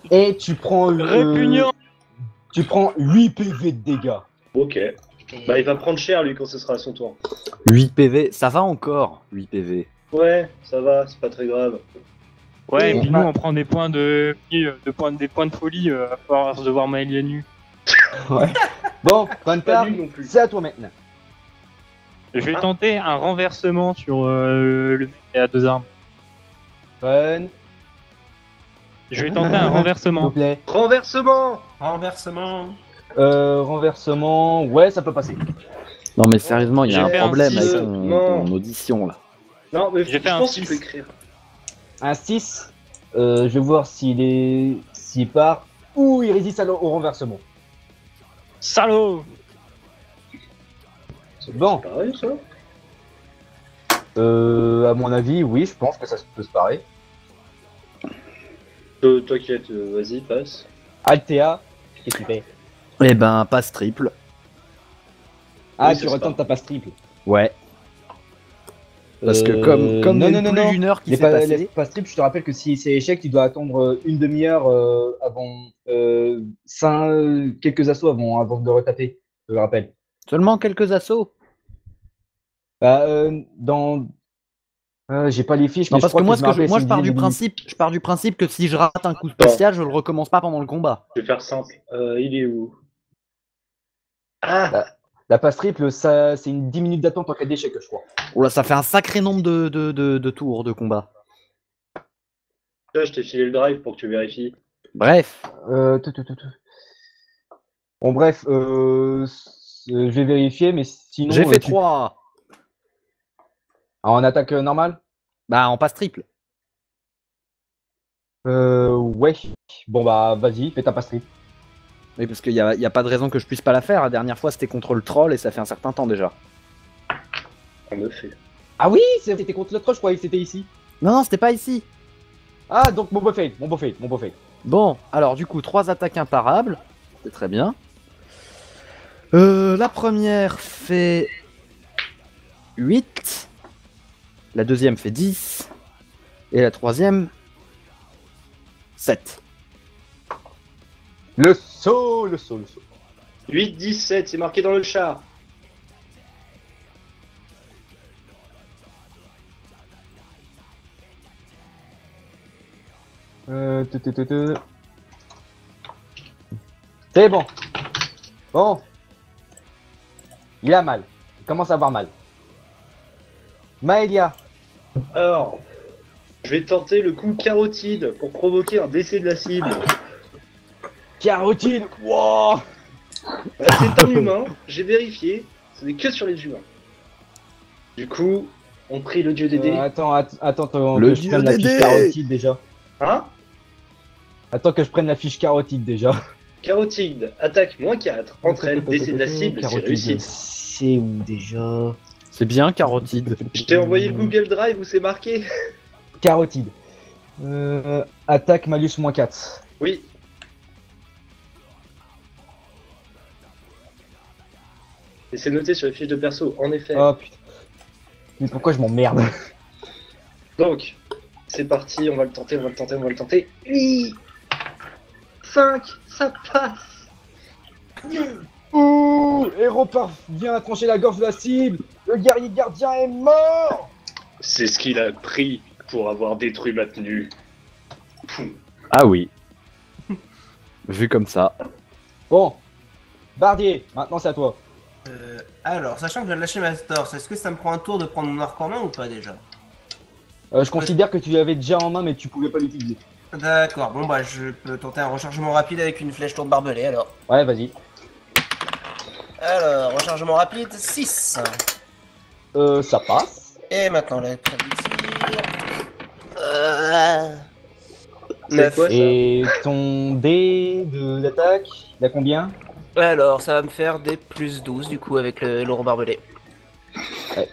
Et tu prends Répugnant. Tu prends 8 PV de dégâts. Ok. Bah il va prendre cher lui quand ce sera à son tour. 8 PV, ça va encore, 8 PV. Ouais, ça va, c'est pas très grave. Ouais, et Et puis bah- nous on prend des points de folie à force de voir Maëlia nu. Ouais. Bon, Pas Quentin, nul non plus. c'est à toi maintenant. Je vais tenter un renversement sur le mec qui a 2 armes. Fun, Je vais tenter un s'il vous renversement. plaît. Renversement. Renversement. Renversement, ouais, ça peut passer. Non mais sérieusement, il y a J'ai un fait un problème six, avec non. ton audition là. Non mais J'ai fait je un pense que tu 6. peux écrire. Un 6, je vais voir s'il part ou il résiste au renversement. Salaud. Bon, C'est pareil ça. à mon avis, oui, je pense que ça peut se parer. T'inquiète, vas-y, passe. Altea, qu'est-ce que tu fais? Eh ben, passe triple. Ah, Oui, tu ça se retentes ta passe triple. Ouais. Parce que comme non, il y non, a non, plus non. d'une heure qui Les s'est passée. les passes triples, je te rappelle que si c'est échec, tu dois attendre une demi-heure avant quelques assauts avant de retaper, je le rappelle. Seulement quelques assauts. Bah, j'ai pas les fiches, Non, mais parce je crois que moi, je me rappelle, moi c'est je une pars du dizaine de minutes. principe, que si je rate un coup spécial, je le recommence pas pendant le combat. Je vais faire simple. Il est où? Ah. La passe triple, ça, c'est une 10 minutes d'attente en cas d'échec, je crois. Oula, ça fait un sacré nombre de tours de combat. Là, je t'ai filé le drive pour que tu vérifies. Bref. Bon, bref, je vais vérifier, mais sinon. J'ai fait 3. En attaque normale? Bah, en passe triple. Ouais. Bon, bah, vas-y, fais ta passe triple. Oui, parce qu'il y a pas de raison que je puisse pas la faire. La dernière fois, c'était contre le troll et ça fait un certain temps déjà. En effet. Ah oui, c'était contre le troll, je croyais que c'était ici. Non, c'était pas ici. Ah, donc mon beau fait. Bon, alors du coup, 3 attaques imparables. C'est très bien. La première fait 8. La deuxième fait 10. Et la troisième 7. Le saut. 8-17, c'est marqué dans le char. C'est bon. Bon. Il a mal. Il commence à avoir mal. Maëlia. Alors, je vais tenter le coup carotide pour provoquer un décès de la cible. Carotide. Wow. C'est un humain, j'ai vérifié, ce n'est que sur les humains. Du coup, on prie le dieu des dés. Attends, Le que je dieu prenne la des fiche dés. carotide déjà. Hein? Attends que je prenne la fiche carotide déjà. Carotide, attaque -4, entraîne, décès de la cible, c'est réussi. C'est où déjà? C'est bien, carotide. Je t'ai envoyé le Google Drive où c'est marqué. Carotide. Attaque malus -4. Oui. Et c'est noté sur les fiches de perso, en effet. Oh putain. Mais pourquoi je m'emmerde? Donc, c'est parti, on va le tenter. 8 5, ça passe. Ouh, héros vient trancher la gorge de la cible. Le guerrier gardien est mort. C'est ce qu'il a pris pour avoir détruit ma tenue. Ah oui. Vu comme ça. Bon. Bardier, maintenant c'est à toi. Alors, sachant que je viens de lâcher ma torse, est-ce que ça me prend un tour de prendre mon arc en main ou pas déjà? Je considère que tu l'avais déjà en main mais tu pouvais pas l'utiliser. D'accord, bon bah je peux tenter un rechargement rapide avec une flèche tourne barbelée alors. Ouais, vas-y. Alors, rechargement rapide, 6. Ça passe. Et maintenant la trêve de tir. C'est 9. quoi ça? Et ton dé d'attaque, il a combien? Alors, ça va me faire des plus 12 du coup avec le rond barbelé.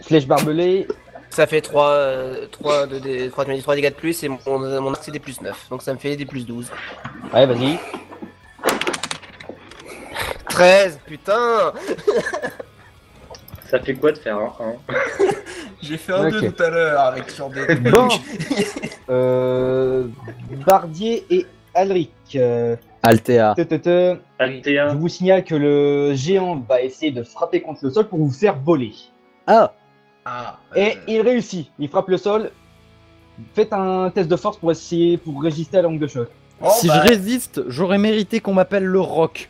Flèche barbelée. Ça fait 3 dégâts de plus et mon arc c'est des plus 9. Donc ça me fait des plus 12. Ouais, vas-y. 13, putain. Ça fait quoi de faire un 1? J'ai fait un 2 tout à l'heure avec sur des Bon. Bardier et Alric. Altea. Altea. Je vous signale que le géant va essayer de frapper contre le sol pour vous faire voler. Ah. Et il réussit. Il frappe le sol. Faites un test de force pour essayer pour résister à la longue de choc. Si je résiste, j'aurais mérité qu'on m'appelle le roc.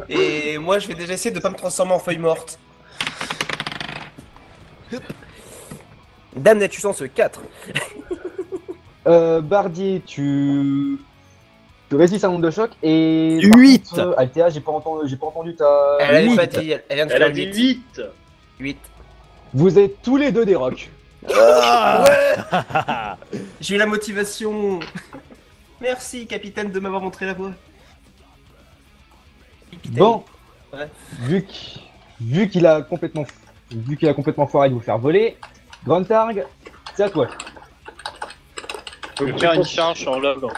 Et moi, je vais déjà essayer de pas me transformer en feuille morte. Dame d'être 4. Bardier, tu résistes à la longue de choc et 8. par contre, Altea, j'ai pas entendu ta. Elle avait pas dit, elle vient de Elle faire a dit 8. 8. Vous êtes tous les deux des rocs. Ouais. J'ai eu la motivation. Merci, capitaine, de m'avoir montré la voie. Capitaine. Bon, Ouais. vu qu'il a complètement foiré de vous faire voler, Gruntarg, c'est à toi. Je vais faire une charge sur l'ogre.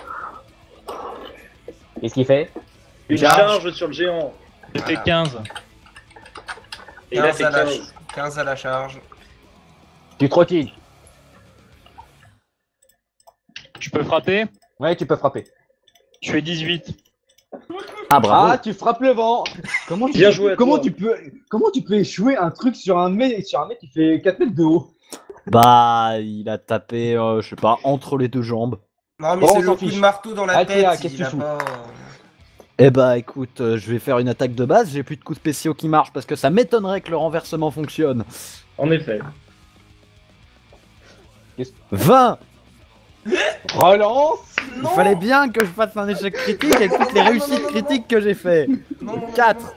Qu'est-ce qu'il fait? Une charge sur le géant. J'ai fait 15. Et là, c'est 15. 15 à la charge. Tu trottines. Tu peux frapper? Ouais, tu peux frapper. Je fais 18. Ah bravo. Ah, tu frappes le vent. Bien joué à toi. Comment tu peux échouer un truc sur un mec qui fait 4 mètres de haut? Bah, il a tapé, je sais pas, entre les deux jambes. Non, mais Bon, c'est on le s'en coup de fiche. marteau dans la Altea, tête. qu'est-ce Il que tu a fous pas... Eh bah écoute, je vais faire une attaque de base, j'ai plus de coups spéciaux qui marchent parce que ça m'étonnerait que le renversement fonctionne. En effet. 20. Relance. Il fallait bien que je fasse un échec critique avec toutes les réussites critiques que j'ai fait. 4.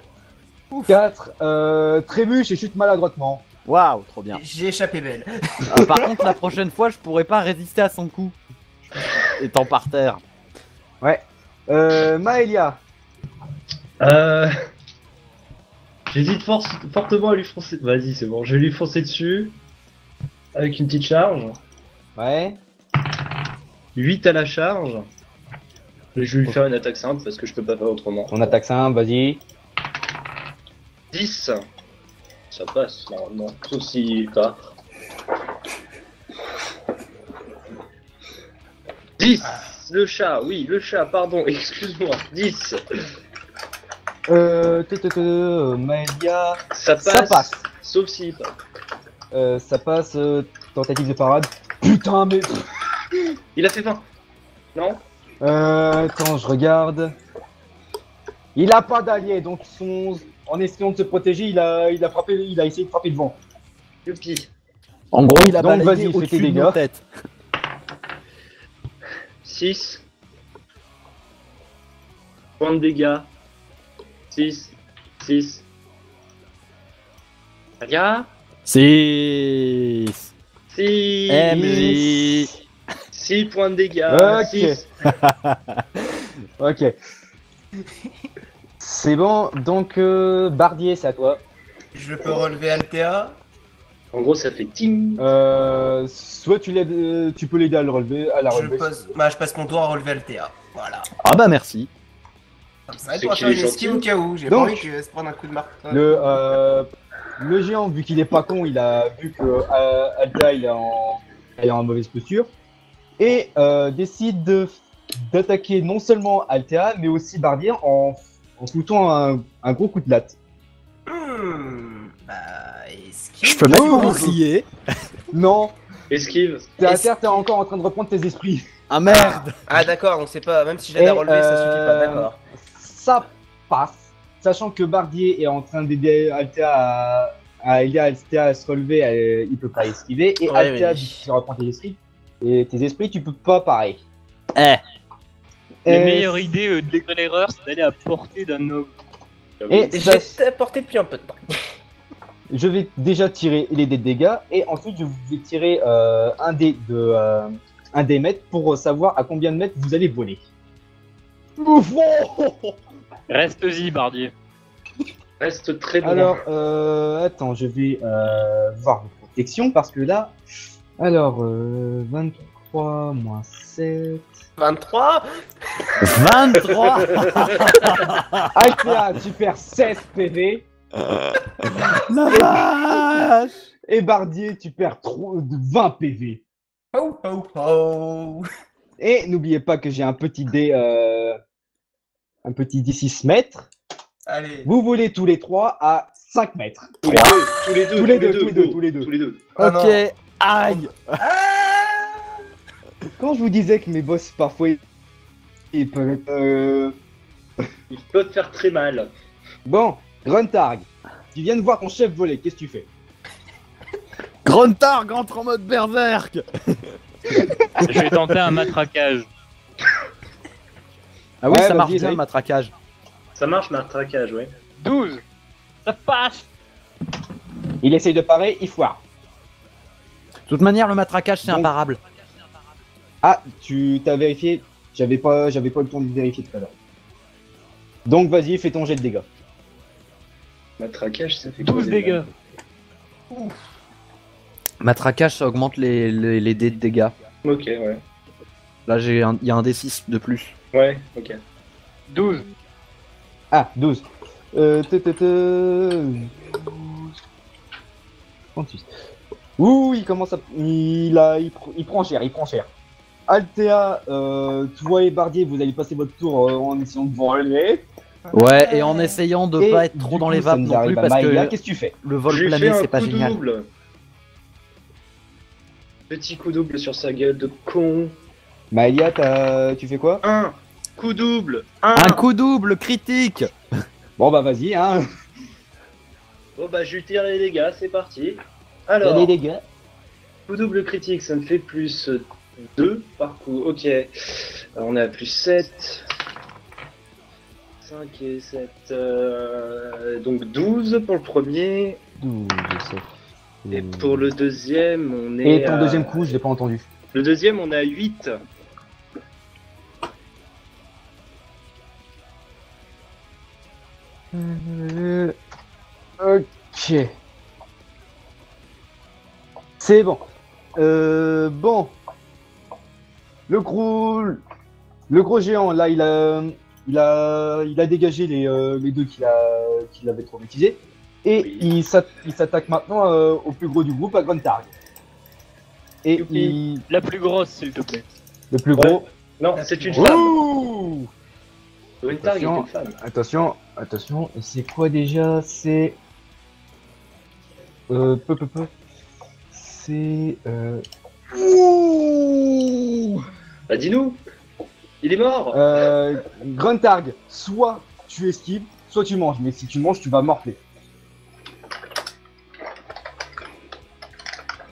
4. Trébuche et chute maladroitement. Waouh, trop bien. J'ai échappé belle. Par contre, la prochaine fois, je pourrais pas résister à son coup. Étant par terre. Ouais. Maëlia. J'hésite fortement à lui foncer. Vas-y, c'est bon. Je vais lui foncer dessus. Avec une petite charge. Ouais. 8 à la charge. Et je vais lui faire une attaque simple parce que je peux pas faire autrement. On attaque ça, vas-y. 10. Ça passe normalement. Sauf s'il part. 10. Le chat, oui, le chat, pardon, excuse-moi. 10. Maëlia. Ça passe. Ça passe. Sauf s'il part. Ça passe. Tentative de parade. Putain, mais. Il a fait 20. Non? Attends, je regarde. Il a pas d'allié, donc en essayant de se protéger, il a essayé de frapper devant. Youpi. En gros, il a Donc, balayé vas-y, fais au-dessus tes de nos dégâts. têtes. 6. Point de dégâts. 6. 6. Regarde. 6. 6. MJ. 6 points de dégâts. Ok. 6. Ok. C'est bon, donc Bardier, c'est à toi. Je peux relever Altea. En gros, ça fait ting. Soit tu l'aides, tu peux l'aider à la relever. Je passe mon tour à relever Altea. Voilà. Ah bah merci. Comme ça, il C'est pourra qu'il faire est une gentil. esquive au cas où. J'ai Donc, pas envie que se prenne un coup de marteau. Le géant, vu qu'il est pas con, il a vu que Alta elle est en mauvaise posture et décide d'attaquer non seulement Altea mais aussi Bardier en foutant un gros coup de latte. Bah, esquive. Je peux mettre mon Oui. bouclier. Non, Esquive. t'es à terre, t'es encore en train de reprendre tes esprits. Ah merde. Ah d'accord, on sait pas, même si j'aide à relever, ça suffit pas, d'accord. Ça passe, sachant que Bardier est en train d'aider Altea à aider Altea à se relever, il peut pas esquiver, et Ouais, Altea, oui. tu reprends tes esprits, et tes esprits, tu peux pas pareil. Eh. La meilleure idée de dégrader l'erreur, c'est d'aller à portée d'un ogre. Et Je ça- vais t'apporter depuis un peu de temps. je vais déjà tirer les dés de dégâts, et ensuite je vais tirer un dé mètres pour savoir à combien de mètres vous allez voler. Ouf, oh. Reste-y, Bardier. Reste très loin. Alors, attends, je vais voir vos protections parce que là, alors, 23, 3 moins 7. 23. 23. Altea, tu perds 16 PV. La vache. Et Bardier, tu perds 20 PV. Oh, oh, oh. Et n'oubliez pas que j'ai un petit dé, un petit D6 mètres. Allez. Vous voulez tous les 3 à 5 mètres. Tous les deux. Tous les deux. Ah Ok, non. aïe. Quand je vous disais que mes boss, parfois, ils peuvent être... Ils peuvent faire très mal. Bon, Gruntarg, tu viens de voir ton chef voler, qu'est-ce que tu fais? Gruntarg entre en mode berserk. Je vais tenter un matraquage. Ah oui, Ouais, ça marche vas-y, bien essaye. le matraquage. Ça marche, matraquage, ouais. 12. Ça passe. Il essaye de parer, il foire. De toute manière, le matraquage, c'est Donc- imparable. Ah, tu t'as vérifié? J'avais pas le temps de vérifier tout à l'heure. Donc vas-y, fais ton jet de dégâts. Matraquage, ça fait quoi 12 dégâts. Matraquage, ça augmente les dés de dégâts. Ok, ouais. Là, il y a un D6 de plus. Ouais, ok. 12. Ah, 12. 36. Ouh, il commence à... Il prend cher, Altea, toi et Bardier, vous allez passer votre tour en essayant de vous relever. Ouais, et en essayant de Et pas être du trop dans coup, les ça vapes nous non plus, arrive à parce Maïla. que Qu'est-ce que tu fais? le vol Je lui plané, fais un c'est pas coup génial. double. Petit coup double sur sa gueule de con. Maïlia, tu fais quoi? Un coup double. Un coup double critique. Bon bah vas-y, hein. Bon bah je lui tire les dégâts, c'est parti. Alors, Allez les gars. coup double critique, ça me fait plus 2 par coup. Ok. Alors, on est à plus 7. 5 et 7. Donc 12 pour le premier. 12, Et pour le deuxième, on est. Et ton à- deuxième coup, je l'ai pas entendu. Le deuxième, on est à 8. Ok. C'est bon. Bon. Le gros géant, là, il a dégagé les deux qu'il avait traumatisés. Et Oui. il s'attaque maintenant au plus gros du groupe, à Gruntarg. Et Youpi. La plus grosse, s'il te plaît. le plus gros. Non, c'est une femme. Ouh! Wintar, il est une femme. Attention, et c'est quoi déjà? C'est. Peu. C'est. Ouh! Bah dis-nous. Il est mort. Gruntarg, soit tu esquives, soit tu manges. Mais si tu manges, tu vas morfler.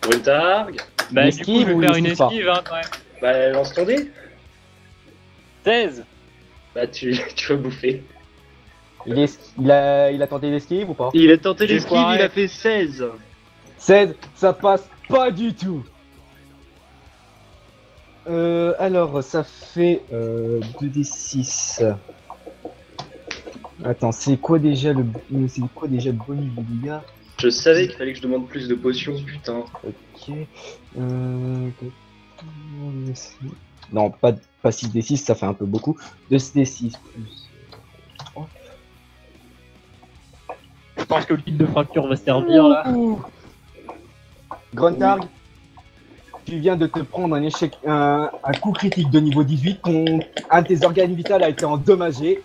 Wintarg. Bah, Une du coup, esquive je ou vais faire une une esquive pas esquive, hein, quand même. Bah lance ton dé. 16. Bah tu vas bouffer. Il a tenté l'esquive ou pas? Il a tenté J'ai l'esquive, foiré. il a fait 16. 16, ça passe pas du tout. Alors, ça fait 2d6. Attends, c'est quoi déjà le bonus du dégât? Je savais qu'il fallait que je demande plus de potions, putain. Ok. Non, pas 6d6, ça fait un peu beaucoup. 2d6 plus. Je pense que le kit de fracture va servir, là. Gruntarg, tu viens de te prendre un coup critique de niveau 18. Un de tes organes vitaux a été endommagé.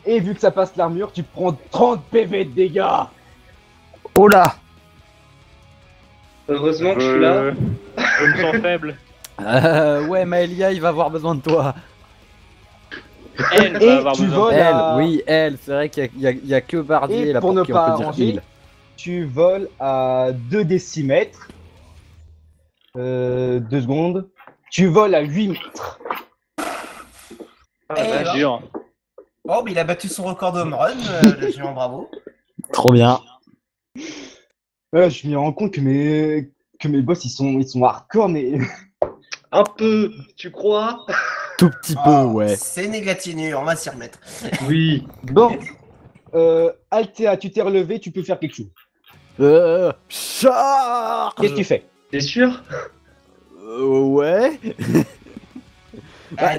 Et vu que ça passe l'armure, tu prends 30 PV de dégâts. Oh là. Heureusement que je suis là. Je me sens faible. Ouais, Maëlia, il va avoir besoin de toi. Elle Et va avoir tu besoin. voles Elle, à... oui, elle. C'est vrai qu'il y a que Bardier Et là pour ne qui pas on peut dire arranger, il. tu voles à 2 décimètres. 2 secondes. Tu voles à 8 mètres. Ah, Eh vache. ben. Dur. Oh, mais il a battu son record de home run, le géant bravo. Trop bien. Je me rends compte que mes boss ils sont hardcore, mais Un peu, tu crois? Tout petit peu, Ah, ouais. C'est négatif, on va s'y remettre. Oui. bon. Altea, tu t'es relevé, tu peux faire quelque chose. Charge. Qu'est-ce que tu fais? T'es sûr? Ouais.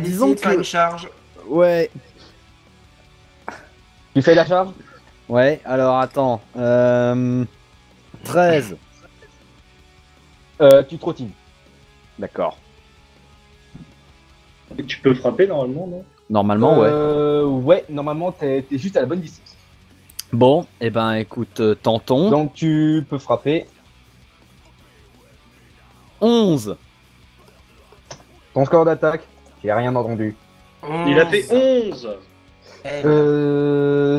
Disons que une charge. Ouais. Tu fais la charge? Ouais, alors attends. 13. Tu trottines. D'accord. Tu peux frapper normalement, non? Normalement, ouais. Ouais, normalement, t'es juste à la bonne distance. Bon, et ben écoute, tentons. Donc tu peux frapper. 11. Ton score d'attaque? J'ai rien entendu. Il a fait 11.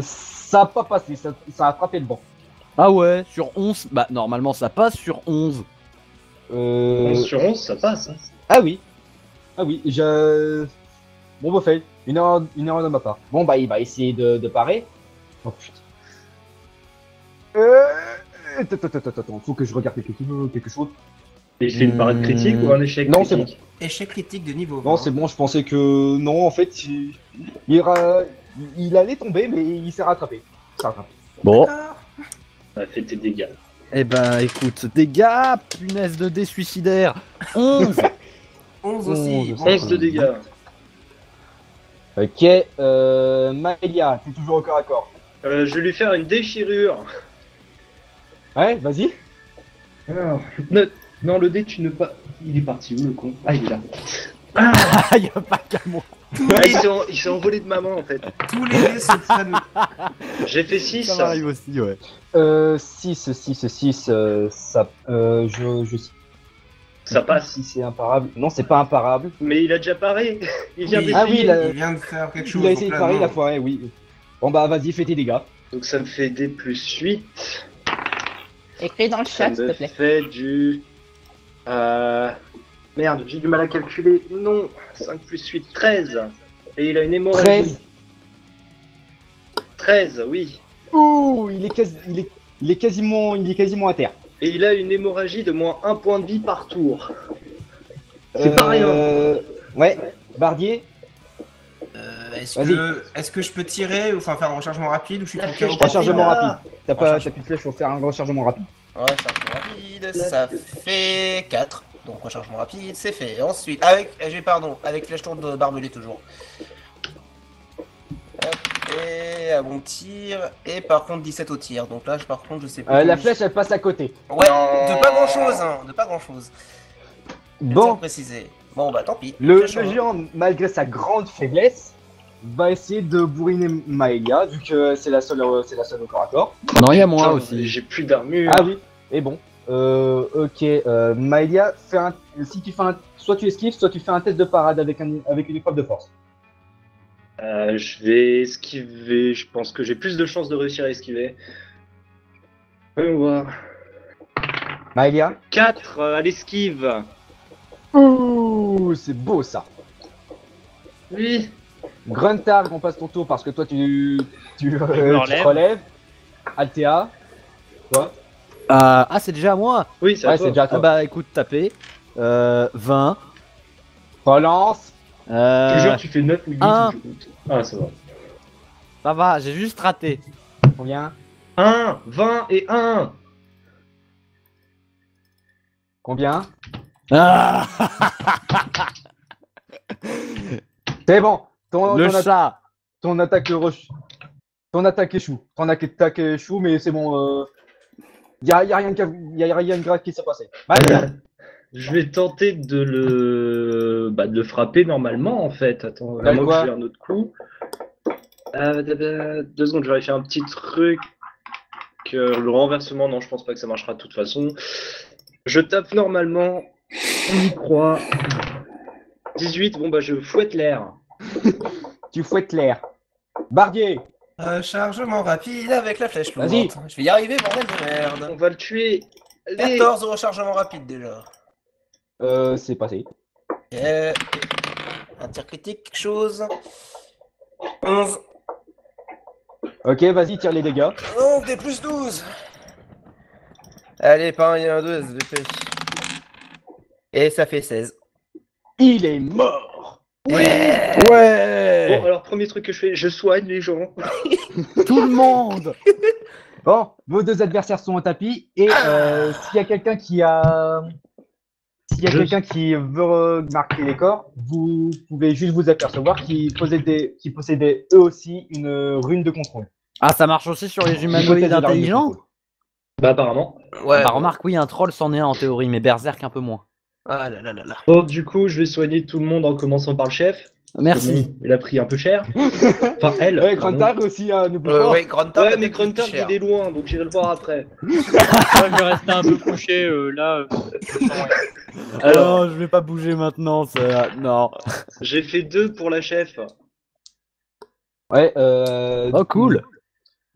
Ça a pas passé, ça a frappé le banc. Ah ouais, sur 11. Bah normalement ça passe sur 11. 11 sur 11, ça passe. Hein. Ah oui. Ah oui, Bon, bah fait. Une erreur de ma part. Bon, bah il va essayer de parer. Oh putain. Attends, faut que je regarde quelque chose. Et il fait une parade critique ou un échec Non, critique? c'est bon. Échec critique de niveau 20. Non, c'est bon, je pensais que... Non, en fait, il allait tomber, mais il s'est rattrapé. Ça rattrape. Bon. Ça a fait tes dégâts. Eh ben écoute, dégâts, punaise de dés suicidaires. 11. 11 aussi. 11 de dégâts. Ok, Maëlia, t'es toujours au corps à corps. Je vais lui faire une déchirure. Ouais, vas-y. Alors, non, le dé, tu ne pas. Il est parti où le con? Ah, il est là. Ah, y a pas qu'à moi. Il s'est envolé de maman en fait. Tous les dés se prennent. J'ai fait 6. Ça m'arrive aussi, ouais. 6, ça... Ça passe. Si c'est imparable. Non, c'est pas imparable. Mais il a déjà paré. Il vient Oui. d'essayer. Ah oui, Il vient de faire quelque chose. Il a essayé de donc là, parer non. la fois, oui. Bon bah vas-y, fais tes dégâts. Donc ça me fait D plus 8. Écris dans le Ça chat, s'il me te plaît. fait du... Merde, j'ai du mal à calculer. Non, 5 plus 8, 13. Et il a une hémorragie. 13, oui. Ouh, il est quasiment à terre. Et il a une hémorragie de moins 1 point de vie par tour. C'est pas rien. Ouais, Bardier. Est-ce que je peux tirer ou faire un rechargement rapide ou je suis La trop flèche KO? Rechargement rapide. T'as Recharge. plus de flèche, faut faire un rechargement rapide. Rechargement rapide, ça fait 4. Donc rechargement rapide, c'est fait. Ensuite, avec flèche tour de barbelé toujours. Hop, et à bon tir. Et par contre 17 au tir. Donc là, par contre, je sais pas. La flèche, elle passe à côté. Ouais, Non. de pas grand chose, hein. De pas grand chose. Bon, Préciser. Bon bah tant pis. le Flèche en- géant, malgré sa grande faiblesse, va essayer de bourriner Maëlia, vu que c'est la seule au corps à corps. Non, il y a moi Putain, aussi. J'ai plus d'armure. Ah oui, et bon. Ok, Maëlia, si tu fais soit tu esquives, soit tu fais un test de parade avec une épreuve de force. Je vais esquiver. Je pense que j'ai plus de chances de réussir à esquiver. Voyons voir. Maëlia. 4 à l'esquive. Ouh, c'est beau ça. Oui. Gruntarg, on passe ton tour parce que toi tu te relève. relèves. Altea. Toi. Ah, c'est déjà à moi. Oui, c'est à Ouais, toi. c'est déjà à Ah toi. bah écoute, tapez. 20. Relance. Toujours, tu fais 9 ou 8 un. Ah, ça va. Ça va, j'ai juste raté. Combien? 1, 20 et 1. Combien? Ah, C'est bon. le chat. Ton attaque échoue. Ton attaque échoue, mais c'est bon. Y a rien de grave qui s'est passé. Maëlia. Je vais tenter de le frapper normalement en fait. Attends, T'as moi quoi? que j'ai un autre coup. 2 secondes, je vais faire un petit truc. Le renversement, non, je pense pas que ça marchera de toute façon. Je tape normalement. On y croit. 18, bon bah je fouette l'air. Tu fouettes l'air. Bardier. Chargement rapide avec la flèche lourde. Vas-y. Je vais y arriver, bordel de On merde. va le tuer. Allez. 14 au rechargement rapide déjà. C'est passé. Ok. Un tir critique, quelque chose. 11. Ok, vas-y, tire les dégâts. 11 des plus 12. Allez, pas un, il y a un 2, SVP. Et ça fait 16. Il est mort. Ouais. Ouais. Bon, alors premier truc que je fais, je soigne les gens. Tout le monde. Bon, vos deux adversaires sont au tapis et s'il y a quelqu'un qui a S'il y a quelqu'un qui veut marquer les corps, vous pouvez juste vous apercevoir qu'ils possédaient eux aussi une rune de contrôle. Ah, ça marche aussi sur les humanoïdes intelligents? Bah apparemment. Ouais. Bah remarque, oui, un troll c'en est un en théorie, mais Berserk un peu moins. Ah là là là là. Bon, du coup, je vais soigner tout le monde en commençant par le chef. Merci. Il a pris un peu cher. Enfin, elle. Ouais, pardon. Gruntar aussi, n'oublie pas. Ouais, Gruntar, Ouais, mais Gruntar, il est loin, donc j'irai le voir après. Moi, je vais rester un peu couché là. Alors, Oh, je vais pas bouger maintenant, ça. Non. j'ai fait 2 pour la chef. Ouais, Oh, cool.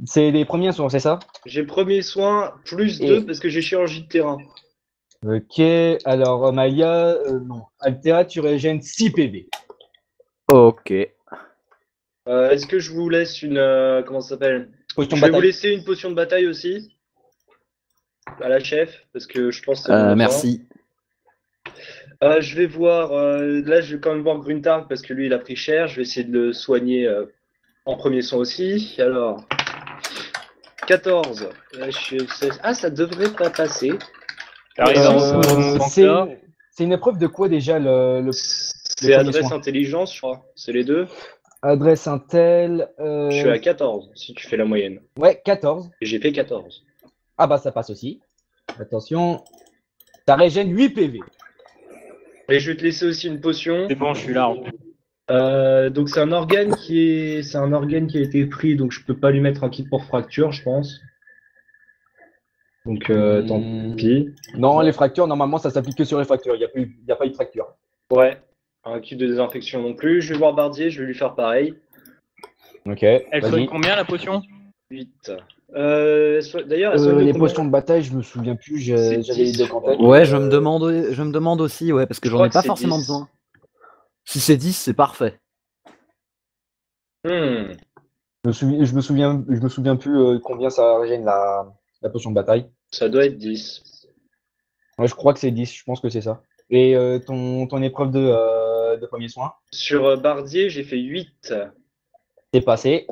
c'est les premiers soins, c'est ça? J'ai premier soin plus Et- 2 parce que j'ai chirurgie de terrain. Ok, alors Maïa, non. Altea, tu régènes 6 PV. Ok. Est-ce que je vous laisse une. Comment ça s'appelle? Potion Je de vais vous bataille. laisser une potion de bataille aussi. À la chef, parce que je pense que c'est bon Merci. Je vais voir. Là, je vais quand même voir Gruntarg parce que lui, il a pris cher. Je vais essayer de le soigner en premier soin aussi. Alors. 14. Là, je suis 16. Ah, ça devrait pas passer. C'est une épreuve de quoi déjà le C'est premier adresse soin. intelligence, je crois. C'est les deux. adresse Intel Je suis à 14 si tu fais la moyenne. Ouais, 14. Et j'ai fait 14. Ah bah ça passe aussi. Attention. Ça régène 8 PV. Et je vais te laisser aussi une potion. C'est bon, je suis large. Donc c'est un organe qui a été pris, donc je peux pas lui mettre un kit pour fracture, je pense. Donc tant pis. Non, les fractures, normalement, ça s'applique que sur les fractures. Il n'y a pas eu de fracture. Ouais. Un kit de désinfection non plus. Je vais voir Bardier, je vais lui faire pareil. Ok, Elle soigne vas-y. combien la potion? 8. D'ailleurs, elle soigne Les combien potions de bataille, je me souviens plus. C'est J'avais les 10, deux en tête. Ouais, je me demande aussi, ouais, parce que Je j'en crois ai que pas c'est forcément 10. besoin. Si c'est 10, c'est parfait. Hmm. Je me souviens plus combien ça régène la potion de bataille. Ça doit être 10. Ouais, je crois que c'est 10, je pense que c'est ça. Et ton épreuve de premier soin, Sur Bardier, j'ai fait 8. c'est passé.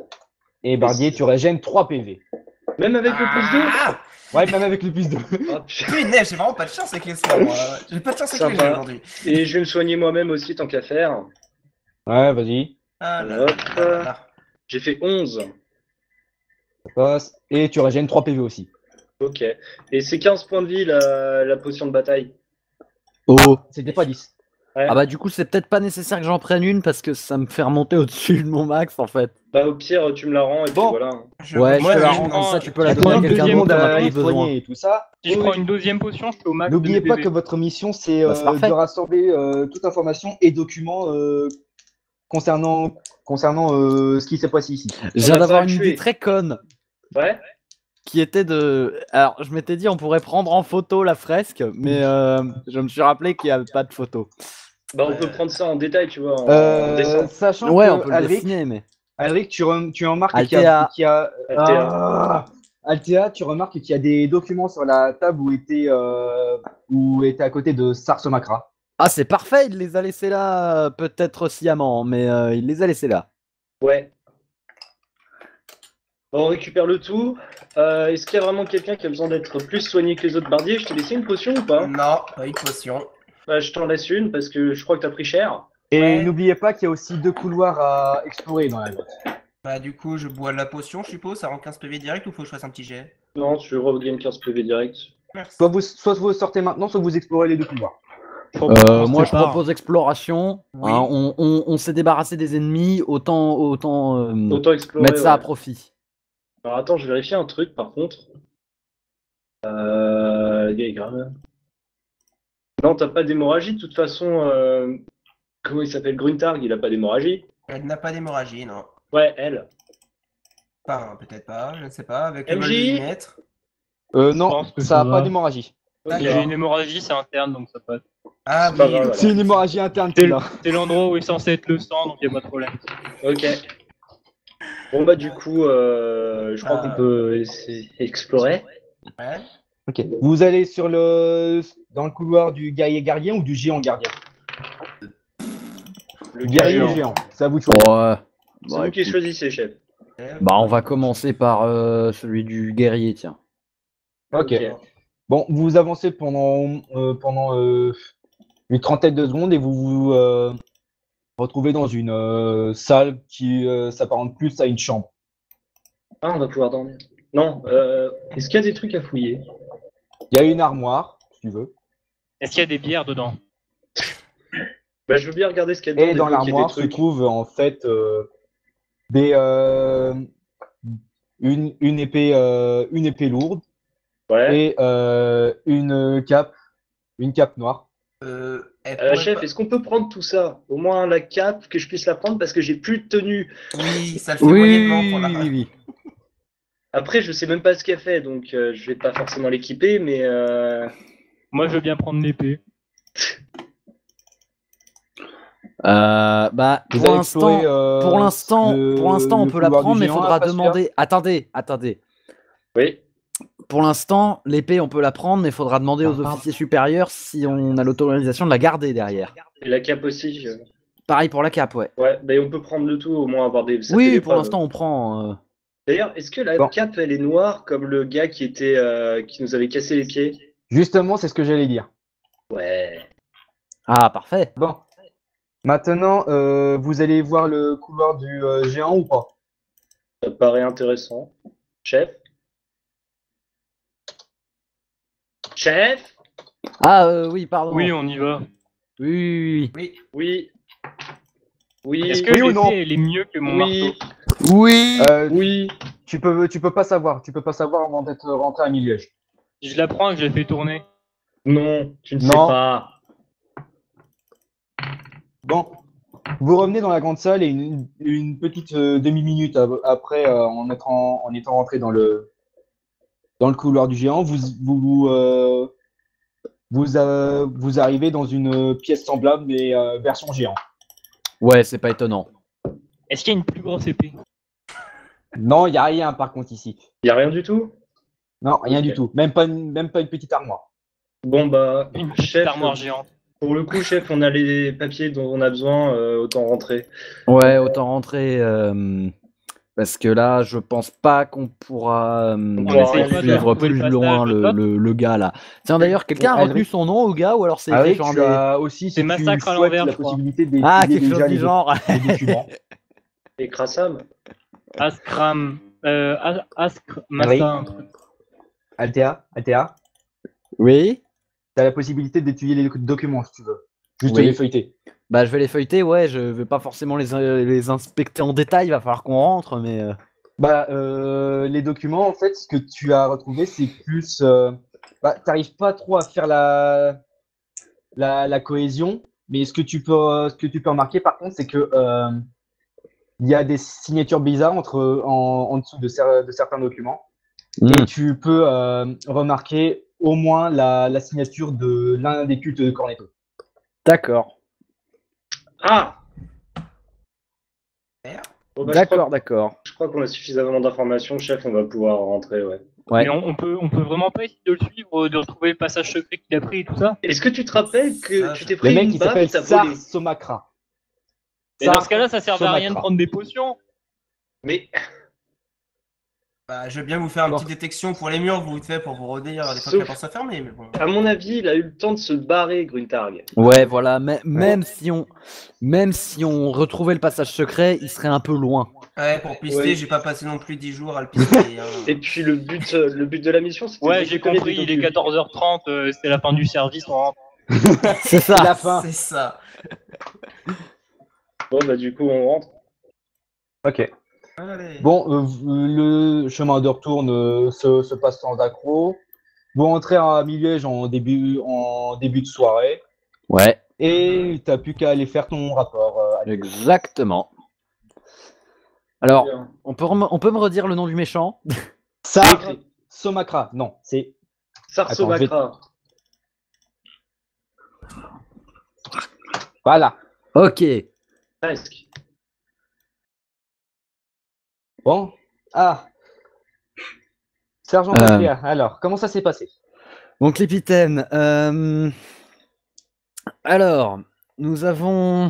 Et Bardier, tu régènes 3 PV. Même avec le plus 2? Ah Ouais, même avec le plus 2. Ah, putain. punaise, j'ai vraiment pas de chance avec les soins, moi. J'ai pas de chance avec les Sympa. jeux aujourd'hui. Et je vais me soigner moi-même aussi, tant qu'à faire. Ouais, vas-y. Ah là Hop. là là là. J'ai fait 11. Ça passe. Et tu régènes 3 PV aussi. Ok. Et c'est 15 points de vie la potion de bataille. Oh. C'était pas 10. Ouais. Ah bah du coup, c'est peut-être pas nécessaire que j'en prenne une parce que ça me fait remonter au-dessus de mon max en fait. Bah au pire, tu me la rends et puis Bon. voilà. Ouais, moi, je te la je rends prends- comme ça, tu peux la je donner prends à une quelqu'un deuxième d'autre, potion t'en as à pas besoin. soigner et tout ça. Si je prends une deuxième potion, je suis au max. N'oubliez de pas PV. que votre mission, c'est Bah, c'est parfait. de rassembler toute information et documents concernant ce qui s'est passé ici. Je viens a d'avoir pas une tué. idée très conne Ouais. qui était de. Alors, je m'étais dit on pourrait prendre en photo la fresque, mais je me suis rappelé qu'il n'y avait pas de photo. Bah on peut prendre ça en détail, tu vois, en dessin. Sachant Ouais, que on peut le Alric, dessiner, mais. Alric, tu remarques Altea. qu'il y a Altea. Altea, tu remarques qu'il y a des documents sur la table où était à côté de Sarsomakra. Ah, c'est parfait, il les a laissés là, peut-être sciemment, mais il les a laissés là. Ouais. Bon, on récupère le tout. Est-ce qu'il y a vraiment quelqu'un qui a besoin d'être plus soigné que les autres bardiers? Je t'ai laissé une potion ou pas? Non, pas une potion. Bah, je t'en laisse une parce que je crois que t'as pris cher. Et Ouais. n'oubliez pas qu'il y a aussi 2 couloirs à explorer dans la grotte. Bah du coup, je bois de la potion, je suppose. Ça rend 15 PV direct ou faut que je fasse un petit jet? Non, tu regagnes 15 PV direct. Merci. Soit vous sortez maintenant, soit vous explorez les 2 couloirs. Moi, je propose exploration. Oui. Hein, on s'est débarrassé des ennemis, autant Autant explorer. mettre ça à ouais. profit. Alors attends, je vérifie un truc par contre. Grave. Non, t'as pas d'hémorragie de toute façon. Comment il s'appelle? Gruntarg, il a pas d'hémorragie. Elle n'a pas d'hémorragie, non. Ouais, elle. Enfin, peut-être pas, je ne sais pas. Avec le MJ? mal de 8 mètres. Non, pense que ça ça n'a va. pas d'hémorragie. Ok. Si j'ai une hémorragie, c'est interne, donc ça passe. Ah C'est pas oui, grave, le- C'est une hémorragie interne, C'est là. c'est l'endroit où est censé être le sang, donc il n'y a pas de problème. Ok. Bon bah du coup, je crois qu'on peut explorer. Ouais. Ok. Vous allez dans le couloir du guerrier gardien ou du géant gardien? Le Guerrier géant. géant, c'est à vous de choisir. Ouais. C'est Bah, vous qui écoute. choisissez, chef. Bah, on va commencer par celui du guerrier, tiens. Ok. Bon, vous avancez pendant une trentaine de secondes et vous vous retrouvez dans une salle qui s'apparente plus à une chambre. Ah, on va pouvoir dormir. Non, est-ce qu'il y a des trucs à fouiller? Il y a une armoire, si tu veux. Est-ce qu'il y a des bières dedans? Bah, je veux bien regarder ce qu'il y a dedans. Et dans l'armoire se trouve en fait une épée lourde Ouais. et une cape noire. Chef, est-ce qu'on peut prendre tout ça? Au moins la cape, que je puisse la prendre parce que j'ai plus de tenue. Oui, ça le fait moyennement pour la oui. Après, je sais même pas ce qu'elle fait, donc je vais pas forcément l'équiper, mais Moi, je veux bien prendre l'épée. Bah, Vous pour avez l'instant, exploré, pour l'instant, on le peut la couloir du prendre, mais il géant, faudra Pascal demander. Attendez. oui. Pour l'instant, l'épée, on peut la prendre, mais il faudra demander aux officiers supérieurs si on a l'autorisation de la garder derrière. Et la cape aussi. Pareil pour la cape, ouais. Ouais, mais on peut prendre le tout, au moins avoir des. ça fait Oui, des pour preuves. l'instant, on prend. D'ailleurs, est-ce que la Bon. cape, elle est noire comme le gars qui nous avait cassé les pieds? Justement, c'est ce que j'allais dire. Ouais. Ah, parfait. Bon. Maintenant, vous allez voir le couloir du géant ou pas? Ça paraît intéressant. Chef? Chef? Ah, oui, pardon. Oui, on y va. Oui. Oui. Oui. Est-ce que Oui ou non? l'épée, elle est mieux que mon marteau? Oui. Oui. Tu peux pas savoir. Tu peux pas savoir avant d'être rentré à Miliège. Je la prends et je la fais tourner. Non, tu ne sais Non. pas. Bon. Vous revenez dans la grande salle et une petite demi-minute après, en étant rentré dans le couloir du géant, vous arrivez dans une pièce semblable mais version géant. Ouais, c'est pas étonnant. Est-ce qu'il y a une plus grosse épée? Non, il n'y a rien par contre ici. Il n'y a rien du tout? Non, rien Ok. du tout. Même pas une petite armoire. Bon, bah, Une petite chef, armoire géante. pour le coup, chef, on a les papiers dont on a besoin, autant rentrer. Ouais, autant rentrer. Parce que là, je pense pas qu'on pourra pourra rien lui suivre faire. plus Trouver le loin passage, le gars là. Tiens, d'ailleurs, quelqu'un a retenu son nom au gars ou alors c'est Ah écrit oui, genre tu as aussi, si C'est tu Massacre à souhaites l'envers, la je crois. possibilité d'étudier Ah, quelque chose déjà du genre. les documents. Et Krassam? Askram. Askr. Oui. Massa. un truc. Altea, Oui. tu as la possibilité d'étudier les documents si tu veux. Juste Oui. les feuilleter. Bah, je vais les feuilleter, ouais, je vais pas forcément les inspecter en détail, il va falloir qu'on rentre, mais. Les documents, en fait, ce que tu as retrouvé, c'est plus. T'arrives pas trop à faire la cohésion, mais ce que tu peux remarquer, par contre, c'est que il y a des signatures bizarres en dessous de certains documents. Et tu peux remarquer au moins la signature de l'un des cultes de Cornetto. D'accord. Ah! Bon, bah, D'accord. Je crois qu'on a suffisamment d'informations, chef, on va pouvoir rentrer, ouais. Ouais. Mais on peut vraiment pas essayer de le suivre, de retrouver le passage secret qu'il a pris et tout ça? Est-ce que tu te rappelles que tu t'es Le pris mec, une il baffe, s'appelle t'as Sar volé? Somakra. Et dans ce cas-là, ça servait à rien de Somakra. prendre des potions. Mais Bah, je veux bien vous faire une Bon. petite détection pour les murs, vous faites pour vous redire des fois Sauf- que la porte soit fermée, mais bon. à mon avis, il a eu le temps de se barrer, Gruntarg. Ouais, voilà, même si on retrouvait le passage secret, il serait un peu loin. Ouais, pour pister, Ouais. j'ai pas passé non plus 10 jours à le pister. Hein. Et puis le but de la mission, c'était de Ouais, j'ai récupérer compris, des il est documents. 14h30, c'est la fin du service, on rentre. C'est ça. La fin. C'est ça. Bon, bah du coup, on rentre. Ok. Allez. Bon, le chemin de retour se passe sans accroc. Vous rentrez à Miliège en début de soirée Ouais, et t'as plus qu'à aller faire ton rapport. exactement. Alors, Bien. on peut me redire le nom du méchant? Sar Écrit. Somakra. Non, c'est. Sarsomakra. Voilà. Ok. Presque. Bon. Ah. Sergent Macléa, alors, comment ça s'est passé? Donc, capitaine, alors, nous avons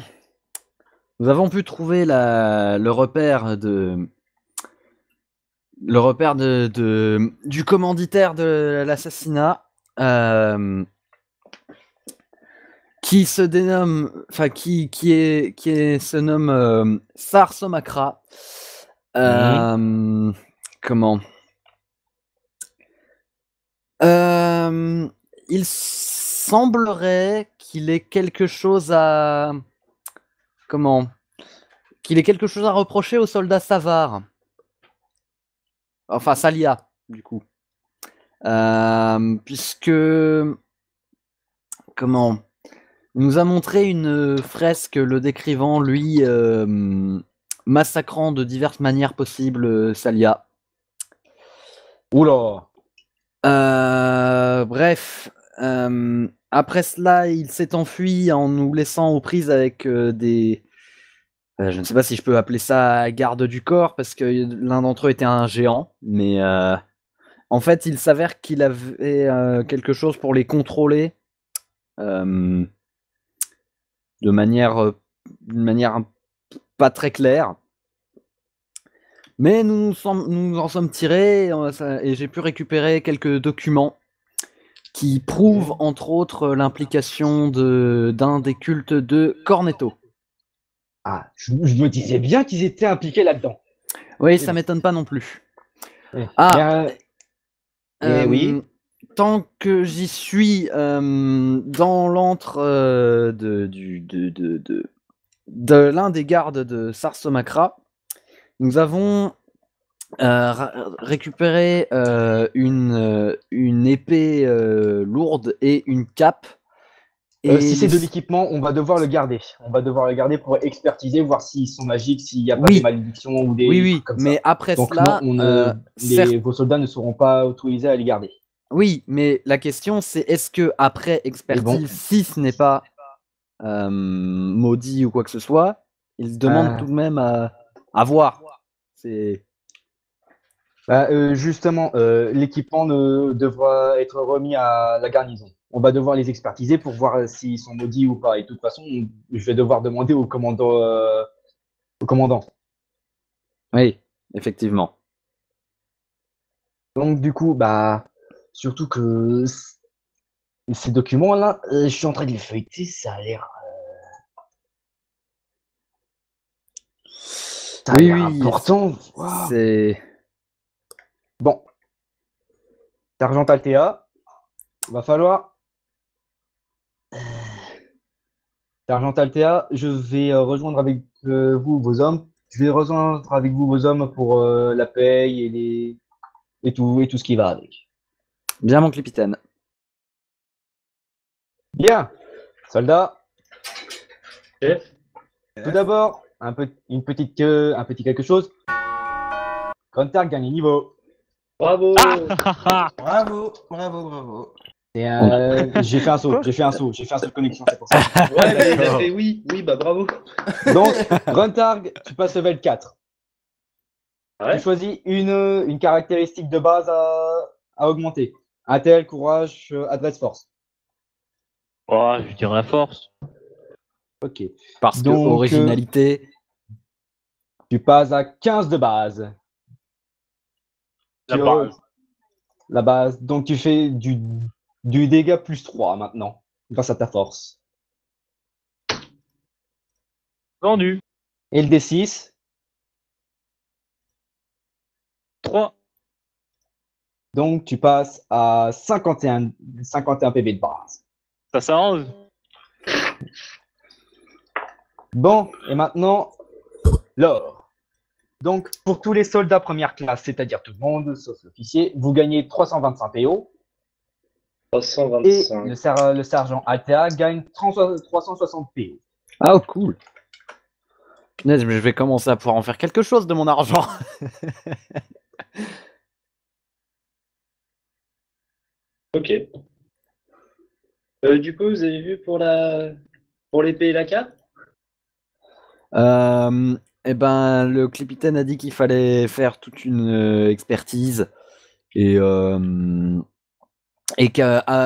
pu trouver le repère du commanditaire de l'assassinat, qui se dénomme, enfin se nomme Sar Somakra. Comment il semblerait qu'il ait quelque chose à reprocher au soldat Savar. Enfin Salia, du coup. Puisque il nous a montré une fresque le décrivant, lui, massacrant de diverses manières possibles Salia. Oula. Bref, après cela, il s'est enfui en nous laissant aux prises avec des... je ne sais pas si je peux appeler ça garde du corps, parce que l'un d'entre eux était un géant, mais en fait, il s'avère qu'il avait quelque chose pour les contrôler d'une manière pas très claire. Mais nous en sommes tirés et j'ai pu récupérer quelques documents qui prouvent entre autres l'implication d'un des cultes de Cornetto. Ah, je me disais bien qu'ils étaient impliqués là-dedans. Oui, ça m'étonne pas non plus. Oui. Tant que j'y suis dans l'antre de l'un des gardes de Sar Somakra, nous avons récupéré une épée lourde et une cape. Si c'est de l'équipement, on va devoir le garder. On va devoir le garder pour expertiser, voir s'ils sont magiques, s'il n'y a pas des malédictions ou des trucs comme mais ça. après donc cela, vos soldats ne seront pas autorisés à les garder. Oui, mais la question c'est est-ce que après expertise, si ce n'est pas maudit ou quoi que ce soit, ils demandent tout de même à voir. Justement, l'équipement devra être remis à la garnison. On va devoir les expertiser pour voir s'ils sont maudits ou pas. Et de toute façon, je vais devoir demander au commandant. Oui, effectivement. Donc du coup, surtout que ces documents-là, je suis en train de les feuilleter, ça a l'air... Oui, important. Wow. C'est... Bon. Sergent Altea, va falloir... Sergent Altea, je vais rejoindre avec vous vos hommes. Je vais rejoindre avec vous vos hommes pour la paye et tout ce qui va avec. Bien, mon capitaine. Bien. Soldats. Chef. Tout d'abord, un petit quelque chose. Gruntarg gagne niveau. Bravo. Bravo. J'ai fait un saut de connexion, c'est pour ça. Ouais, mais il a fait oui, bravo. Donc, Gruntarg, tu passes level 4. Ouais. Tu choisis une caractéristique de base à augmenter. Intel, courage, adresse, force. Oh, je dirais force. Ok. Parce que originalité. Tu passes à 15 de base. La base. Donc tu fais du dégât plus 3 maintenant, grâce à ta force. Vendu. Et le D6 3. Donc tu passes à 51 PV de base. Ça s'arrange. Bon, et maintenant, l'or. Donc, pour tous les soldats première classe, c'est-à-dire tout le monde, sauf l'officier, vous gagnez 325 PO. 325. Et le sergent Altea gagne 360 PO. Ah, cool. Punaise, mais je vais commencer à pouvoir en faire quelque chose de mon argent. Ok. Du coup, vous avez vu pour l'épée et la cape? Eh ben, le capitaine a dit qu'il fallait faire toute une expertise et que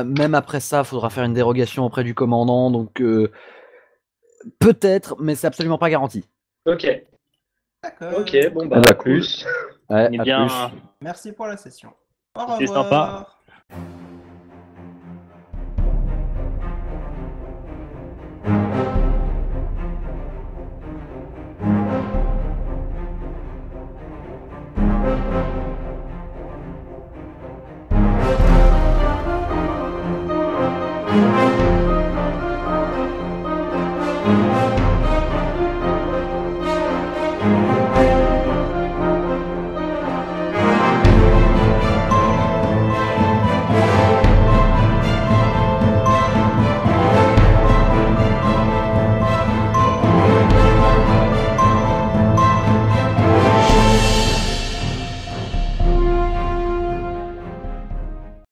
même après ça, il faudra faire une dérogation auprès du commandant. Donc peut-être, mais c'est absolument pas garanti. Ok. D'accord. Ok, bon bah à plus. Ouais, Eh à bien, plus. Merci pour la session. C'est sympa. Salut.